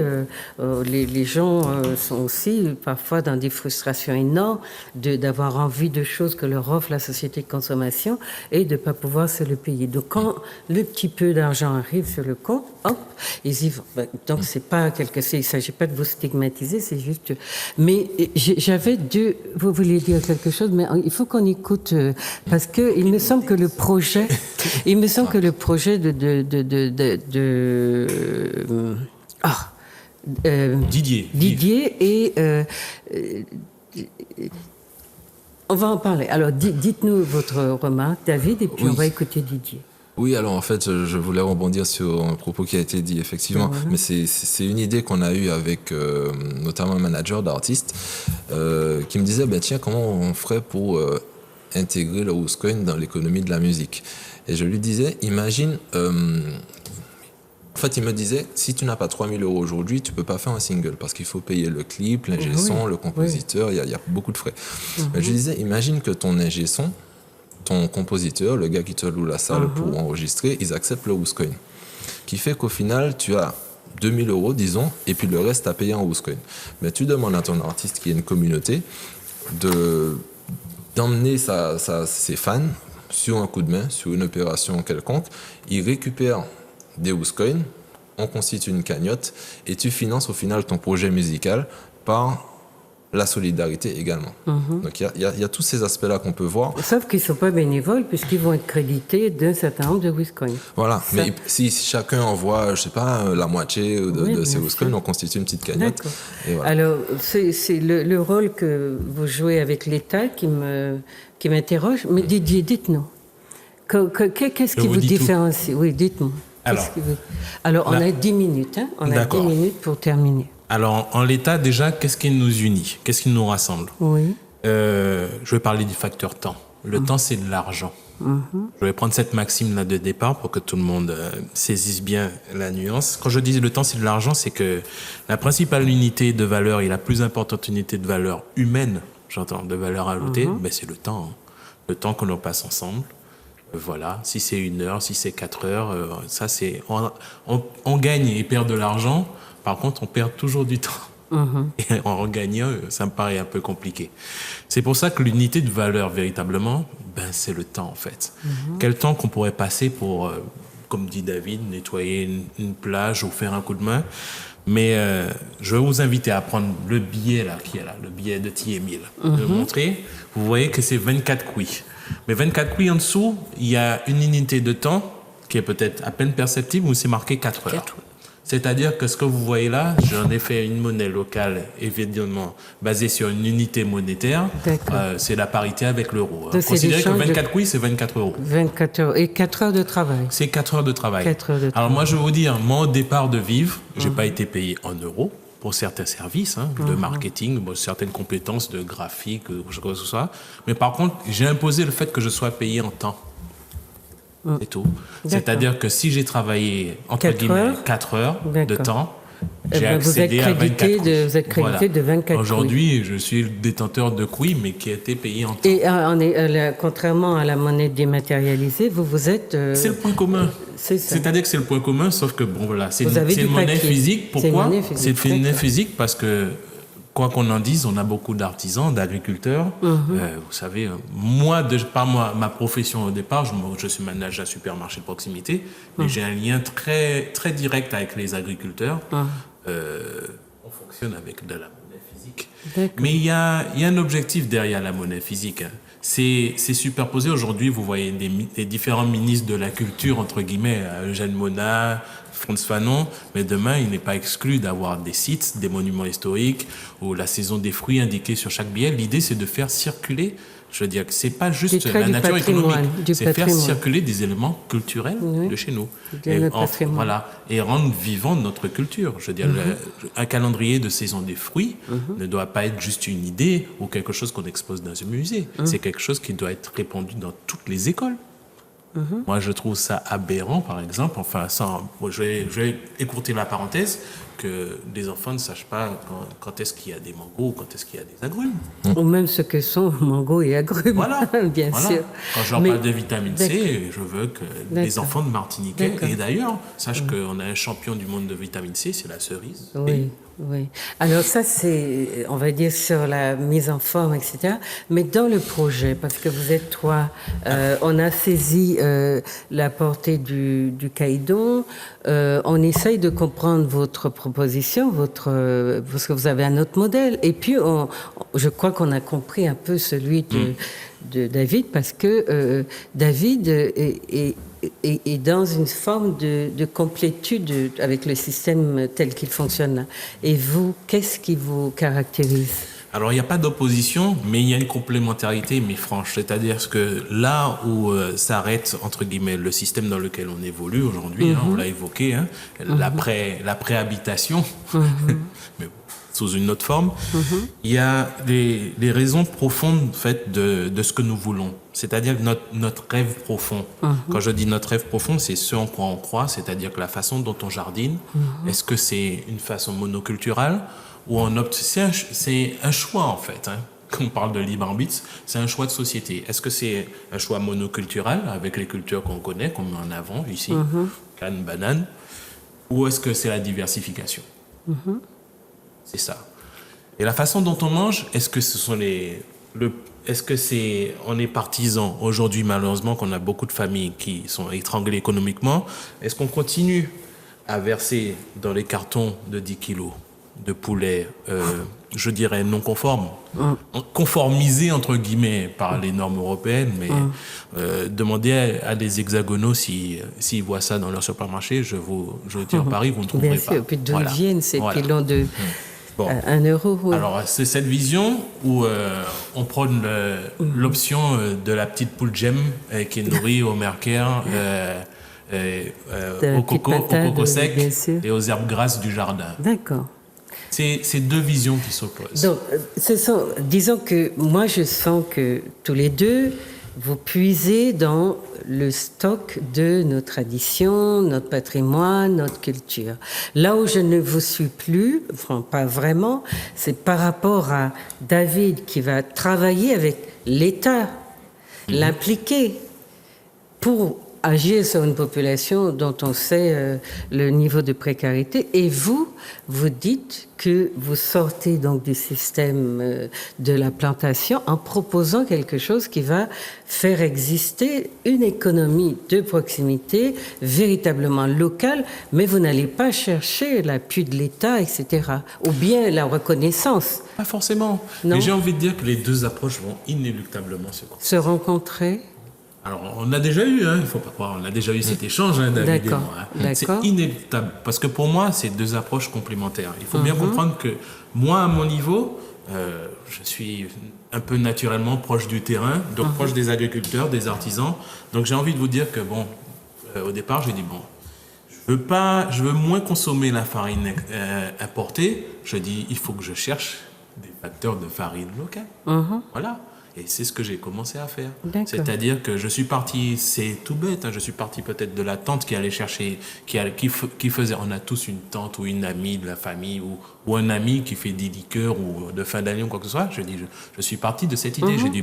Les gens sont aussi parfois dans des frustrations énormes d'avoir envie de choses que leur offre la société de consommation et de pas pouvoir se le payer. Donc quand le petit peu d'argent arrive sur le compte, hop, ils y vont. Donc c'est pas c'est il ne s'agit pas de vous stigmatiser, c'est juste... Mais j'avais deux... Vous vouliez dire quelque chose, mais il faut qu'on écoute, parce qu'il me semble que le projet... Il me semble que le projet Didier et... on va en parler. Alors, dites-nous votre remarque, David, et puis on va écouter Didier. Oui, alors en fait, je voulais rebondir sur un propos qui a été dit, effectivement. Mais c'est une idée qu'on a eue avec notamment un manager d'artistes qui me disait, tiens, comment on ferait pour intégrer le Wooscoin dans l'économie de la musique? Et je lui disais, imagine... En fait, il me disait, si tu n'as pas 3 000 € aujourd'hui, tu ne peux pas faire un single parce qu'il faut payer le clip, l'ingé son, le compositeur, il y a beaucoup de frais. Mais je lui disais, imagine que ton ingé son, ton compositeur, le gars qui te loue la salle pour enregistrer, ils acceptent le Wooscoin. Qui fait qu'au final, tu as 2 000 €, disons, et puis le reste à payer en Wooscoin. Mais tu demandes à ton artiste qui est une communauté d'emmener ses fans sur un coup de main, sur une opération quelconque. Ils récupèrent des Wooscoin, on constitue une cagnotte et tu finances au final ton projet musical par la solidarité également. Donc il y a tous ces aspects-là qu'on peut voir. Sauf qu'ils ne sont pas bénévoles puisqu'ils vont être crédités d'un certain nombre de Wooscoin. Voilà, mais si chacun envoie, je sais pas, la moitié de ces Wooscoin, on constitue une petite cagnotte. Et voilà. Alors, c'est le rôle que vous jouez avec l'État qui m'interroge. Mais Didier, dites-nous, qu'est-ce qui vous différencie? Oui, dites-nous. Alors, on a 10 minutes. Hein? On a 10 minutes pour terminer. Alors, en l'état, déjà, qu'est-ce qui nous unit? Qu'est-ce qui nous rassemble? Oui. Je vais parler du facteur temps. Le temps, c'est de l'argent. Je vais prendre cette maxime-là de départ pour que tout le monde saisisse bien la nuance. Quand je dis le temps, c'est de l'argent, c'est que la principale unité de valeur et la plus importante unité de valeur humaine, j'entends, de valeur ajoutée, c'est le temps. Hein. Le temps que l'on passe ensemble. Voilà, si c'est 1 heure, si c'est 4 heures, ça c'est... On gagne et perd de l'argent, par contre on perd toujours du temps. Et en gagnant, ça me paraît un peu compliqué. C'est pour ça que l'unité de valeur véritablement, c'est le temps en fait. Quel temps qu'on pourrait passer pour, comme dit David, nettoyer une plage ou faire un coup de main. Mais je vais vous inviter à prendre le billet là, qui est là, le billet de TMI, de le montrer. Vous voyez que c'est 24 couilles. Mais 24 couilles en dessous, il y a une unité de temps qui est peut-être à peine perceptible où c'est marqué 4 heures. C'est-à-dire que ce que vous voyez là, j'en ai fait une monnaie locale, évidemment, basée sur une unité monétaire. C'est la parité avec l'euro. Considérez que 24 couilles, c'est 24 €. 24 heures. Et 4 heures de travail. C'est 4 heures de travail. 4 heures de travail. Alors moi, je vais vous dire, moi, au départ de Vivre, j'ai pas été payé en euros pour certains services de marketing, certaines compétences de graphique, quoi que ce soit. Mais par contre, j'ai imposé le fait que je sois payé en temps. C'est tout. C'est-à-dire que si j'ai travaillé, entre guillemets, 4 heures de temps, j'ai accédé à 24 couilles. Vous êtes crédité de 24 couilles. Aujourd'hui, je suis le détenteur de couilles, mais qui a été payé en temps. Et contrairement à la monnaie dématérialisée, vous êtes... C'est le point commun. C'est-à-dire que c'est le point commun, sauf que, c'est une monnaie physique. Pourquoi? C'est une monnaie physique parce que, quoi qu'on en dise, on a beaucoup d'artisans, d'agriculteurs. Vous savez, moi, par ma profession au départ, je suis manager à supermarché de proximité, mais j'ai un lien très, très direct avec les agriculteurs. On fonctionne avec de la monnaie physique. Mais il y a un objectif derrière la monnaie physique. C'est superposé. Aujourd'hui, vous voyez les différents ministres de la culture, entre guillemets, Eugène Mona, Frantz Fanon, mais demain, il n'est pas exclu d'avoir des sites, des monuments historiques ou la saison des fruits indiquée sur chaque billet. L'idée, c'est de faire circuler, je veux dire que c'est pas juste la nature économique, c'est faire circuler des éléments culturels de chez nous. Et rendre vivant notre culture. Je veux dire, un calendrier de saison des fruits ne doit pas être juste une idée ou quelque chose qu'on expose dans un musée. C'est quelque chose qui doit être répandu dans toutes les écoles. Moi, je trouve ça aberrant, par exemple. Je vais écourter la parenthèse, que les enfants ne sachent pas quand est-ce qu'il y a des mangos ou quand est-ce qu'il y a des agrumes. Ou même ce que sont mangos et agrumes, bien sûr. Quand je leur parle de vitamine C, je veux que les enfants de Martinique, et d'ailleurs, sache qu'on a un champion du monde de vitamine C, c'est la cerise. Oui. Alors ça, c'est, on va dire, sur la mise en forme, etc. Mais dans le projet, parce que vous êtes 3, on a saisi la portée du caïdon. On essaye de comprendre votre proposition, parce que vous avez un autre modèle. Et puis, je crois qu'on a compris un peu celui de David, parce que David est dans une forme de complétude avec le système tel qu'il fonctionne là. Et vous, qu'est-ce qui vous caractérise ? Alors, il n'y a pas d'opposition, mais il y a une complémentarité, mais franche. C'est-à-dire que là où s'arrête, entre guillemets, le système dans lequel on évolue aujourd'hui, on l'a évoqué, la préhabitation, mais sous une autre forme, il y a des raisons profondes en fait, de ce que nous voulons. C'est-à-dire notre rêve profond. Quand je dis notre rêve profond, c'est ce en quoi on croit, c'est-à-dire que la façon dont on jardine, est-ce que c'est une façon monoculturelle ou on opte, c'est un choix en fait. Quand on parle de libre arbitre, c'est un choix de société. Est-ce que c'est un choix monoculturel avec les cultures qu'on connaît, qu'on met en avant ici, canne, banane, ou est-ce que c'est la diversification? C'est ça. Et la façon dont on mange, est-ce que ce sont on est partisans aujourd'hui malheureusement qu'on a beaucoup de familles qui sont étranglées économiquement. Est-ce qu'on continue à verser dans les cartons de 10 kilos de poulet, je dirais non conformes, conformisés entre guillemets par les normes européennes, mais demandez à des hexagonaux s'ils voient ça dans leur supermarché, je tiens pari, vous ne trouverez Bien pas. sûr, puis d'où viennent ces pilons de 1 euro. Oui. Alors, c'est cette vision où on prône l'option de la petite poule gemme qui est nourrie au mercure, au coco sec et aux herbes grasses du jardin. D'accord. C'est deux visions qui s'opposent. Donc, disons que moi, je sens que tous les deux, vous puisez dans le stock de nos traditions, notre patrimoine, notre culture. Là où je ne vous suis plus, enfin pas vraiment, c'est par rapport à David qui va travailler avec l'État, l'impliquer pour agir sur une population dont on sait le niveau de précarité. Et vous dites que vous sortez donc du système de la plantation en proposant quelque chose qui va faire exister une économie de proximité véritablement locale, mais vous n'allez pas chercher l'appui de l'État, etc. Ou bien la reconnaissance. Pas forcément. Non. Mais j'ai envie de dire que les deux approches vont inéluctablement se rencontrer. Alors, on a déjà eu, il ne faut pas croire, on a déjà eu cet échange, David et moi. C'est inéluctable, parce que pour moi, c'est deux approches complémentaires. Il faut bien comprendre que moi, à mon niveau, je suis un peu naturellement proche du terrain, donc proche des agriculteurs, des artisans. Donc, j'ai envie de vous dire que, au départ, j'ai dit, je veux moins consommer la farine importée. Je dis, il faut que je cherche des facteurs de farine locale. Voilà. Et c'est ce que j'ai commencé à faire. C'est-à-dire que je suis parti, c'est tout bête, je suis parti peut-être de la tante qui allait chercher, qui faisait, on a tous une tante ou une amie de la famille ou un ami qui fait des liqueurs ou de fin d'année ou quoi que ce soit. Je suis parti de cette idée. J'ai dit,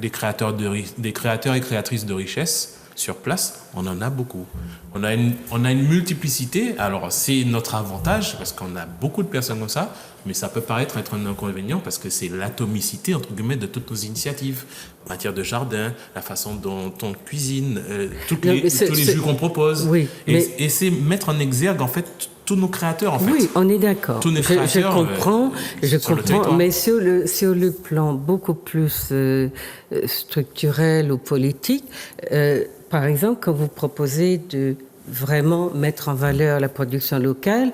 les créateurs et créatrices de richesse, sur place, on en a beaucoup. On a une multiplicité. Alors, c'est notre avantage parce qu'on a beaucoup de personnes comme ça, mais ça peut paraître être un inconvénient parce que c'est l'atomicité, entre guillemets, de toutes nos initiatives. En matière de jardin, la façon dont on cuisine, tous les jus qu'on propose. Oui, et c'est mettre en exergue, en fait, tous nos créateurs, en fait. Oui, on est d'accord. Tous nos créateurs, je comprends, mais sur le plan beaucoup plus structurel ou politique, par exemple, quand vous proposez de vraiment mettre en valeur la production locale,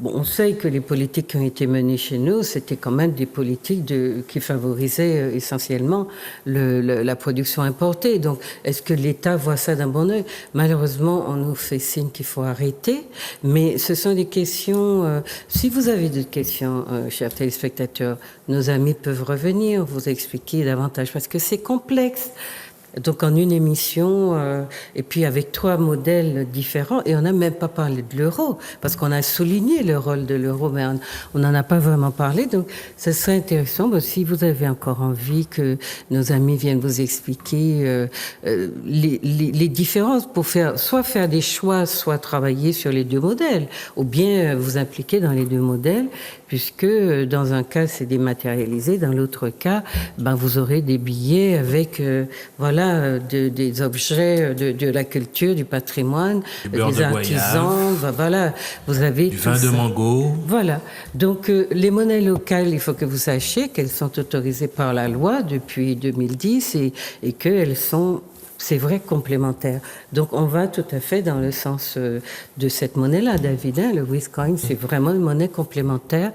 on sait que les politiques qui ont été menées chez nous, c'était quand même des politiques qui favorisaient essentiellement la production importée. Donc, est-ce que l'État voit ça d'un bon œil? Malheureusement, on nous fait signe qu'il faut arrêter, mais ce sont des questions... si vous avez d'autres questions, chers téléspectateurs, nos amis peuvent revenir, vous expliquer davantage, parce que c'est complexe. Donc en une émission, et puis avec 3 modèles différents, et on n'a même pas parlé de l'euro, parce qu'on a souligné le rôle de l'euro, mais on n'en a pas vraiment parlé. Donc ce serait intéressant, si vous avez encore envie que nos amis viennent vous expliquer les différences pour soit faire des choix, soit travailler sur les 2 modèles, ou bien vous impliquer dans les 2 modèles, puisque dans un cas c'est dématérialisé, dans l'autre cas, vous aurez des billets avec voilà, des objets de la culture, du patrimoine, beurre des de artisans, voilà, vous avez Du tout vin de ça. mango. Voilà. Donc, les monnaies locales, il faut que vous sachiez qu'elles sont autorisées par la loi depuis 2010 et qu'elles sont, c'est vrai, complémentaires. Donc, on va tout à fait dans le sens de cette monnaie-là, David. Hein, le Wiscoin, c'est vraiment une monnaie complémentaire.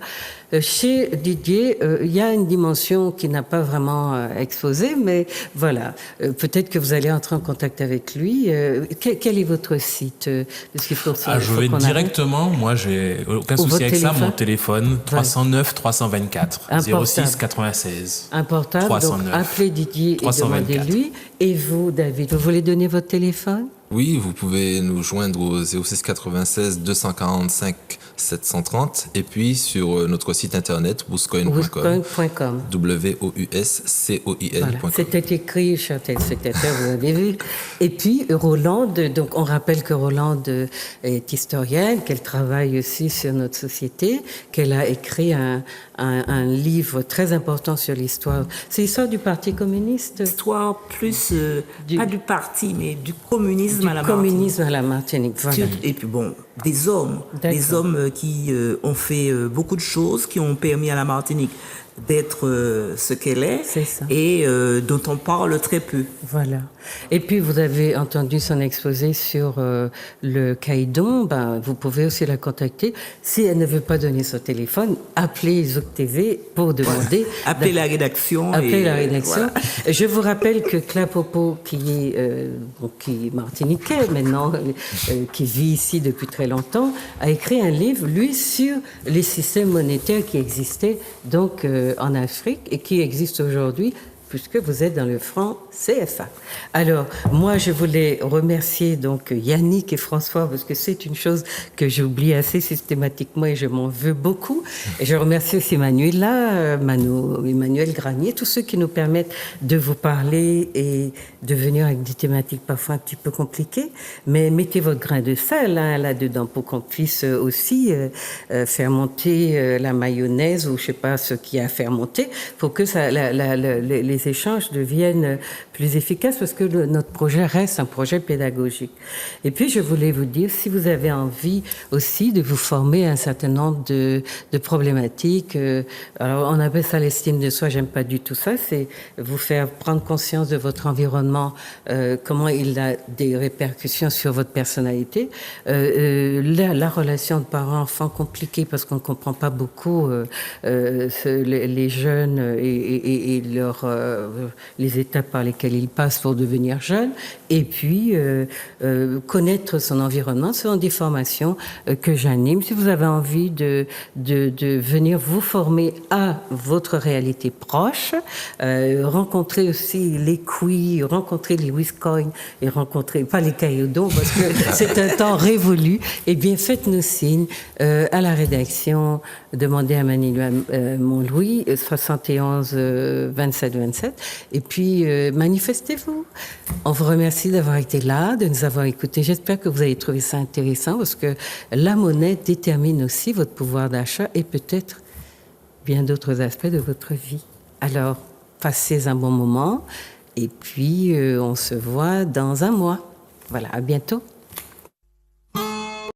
Chez Didier, il y a une dimension qui n'a pas vraiment exposé, mais voilà. Peut-être que vous allez entrer en contact avec lui. Quel est votre site? Parce qu'il faut, Ah, je faut vais qu'on directement. Moi, j'ai aucun Ou souci votre avec ça. téléphone. Mon téléphone, 309 324 Un portable. 06 96. Un portable, 309. donc appelez Didier 324. et demandez-lui. Et vous, David, vous voulez donner votre téléphone? Oui, vous pouvez nous joindre au 06 96 245 730 et puis sur notre site internet wouscoin.com. Wiscoin.com. WOUSCOIN.com. Voilà. C'était écrit, cher téléspectateur, vous l'avez vu. Et puis, Rolande, donc on rappelle que Rolande est historienne, qu'elle travaille aussi sur notre société, qu'elle a écrit un livre très important sur l'histoire. C'est l'histoire du Parti communiste. Histoire plus, pas du parti, mais du communisme Du à la Martinique. communisme à la Martinique. Voilà. Et puis bon, des hommes D'accord. qui ont fait beaucoup de choses, qui ont permis à la Martinique d'être ce qu'elle est, C'est ça. et dont on parle très peu. Voilà. Et puis, vous avez entendu son exposé sur le Caïdon. Ben, vous pouvez aussi la contacter. Si elle ne veut pas donner son téléphone, appelez Zouk TV pour demander. Appelez la rédaction. Appelez la rédaction. Voilà. Je vous rappelle que Clapopo, qui est martiniquais maintenant, qui vit ici depuis très longtemps, a écrit un livre, lui, sur les systèmes monétaires qui existaient donc en Afrique et qui existent aujourd'hui, puisque vous êtes dans le franc CFA. Alors, moi, je voulais remercier donc Yannick et François, parce que c'est une chose que j'oublie assez systématiquement et je m'en veux beaucoup. Et je remercie aussi Manuela, Emmanuel Granier, tous ceux qui nous permettent de vous parler et de venir avec des thématiques parfois un petit peu compliquées. Mais mettez votre grain de sel là-dedans pour qu'on puisse aussi faire monter la mayonnaise ou je sais pas ce qu'il y a à faire monter pour que ça, les échanges deviennent plus efficaces parce que notre projet reste un projet pédagogique. Et puis, je voulais vous dire, si vous avez envie aussi de vous former à un certain nombre de problématiques, alors on appelle ça l'estime de soi, j'aime pas du tout ça, c'est vous faire prendre conscience de votre environnement, comment il a des répercussions sur votre personnalité, la relation de parents-enfants compliquée parce qu'on ne comprend pas beaucoup les jeunes et les étapes par lesquelles ils passent pour devenir jeunes, et puis connaître son environnement. Ce sont des formations que j'anime. Si vous avez envie de venir vous former à votre réalité proche, rencontrer aussi les Cui, rencontrer les Wiscoin et rencontrer, pas les Caïdons, parce que c'est un temps révolu, eh bien faites-nous signe à la rédaction, demandez à Manuel Montlouis, 71 27 27, et puis manifestez-vous. On vous remercie d'avoir été là, de nous avoir écoutés. J'espère que vous avez trouvé ça intéressant parce que la monnaie détermine aussi votre pouvoir d'achat et peut-être bien d'autres aspects de votre vie. Alors, passez un bon moment et puis on se voit dans un mois. Voilà, à bientôt.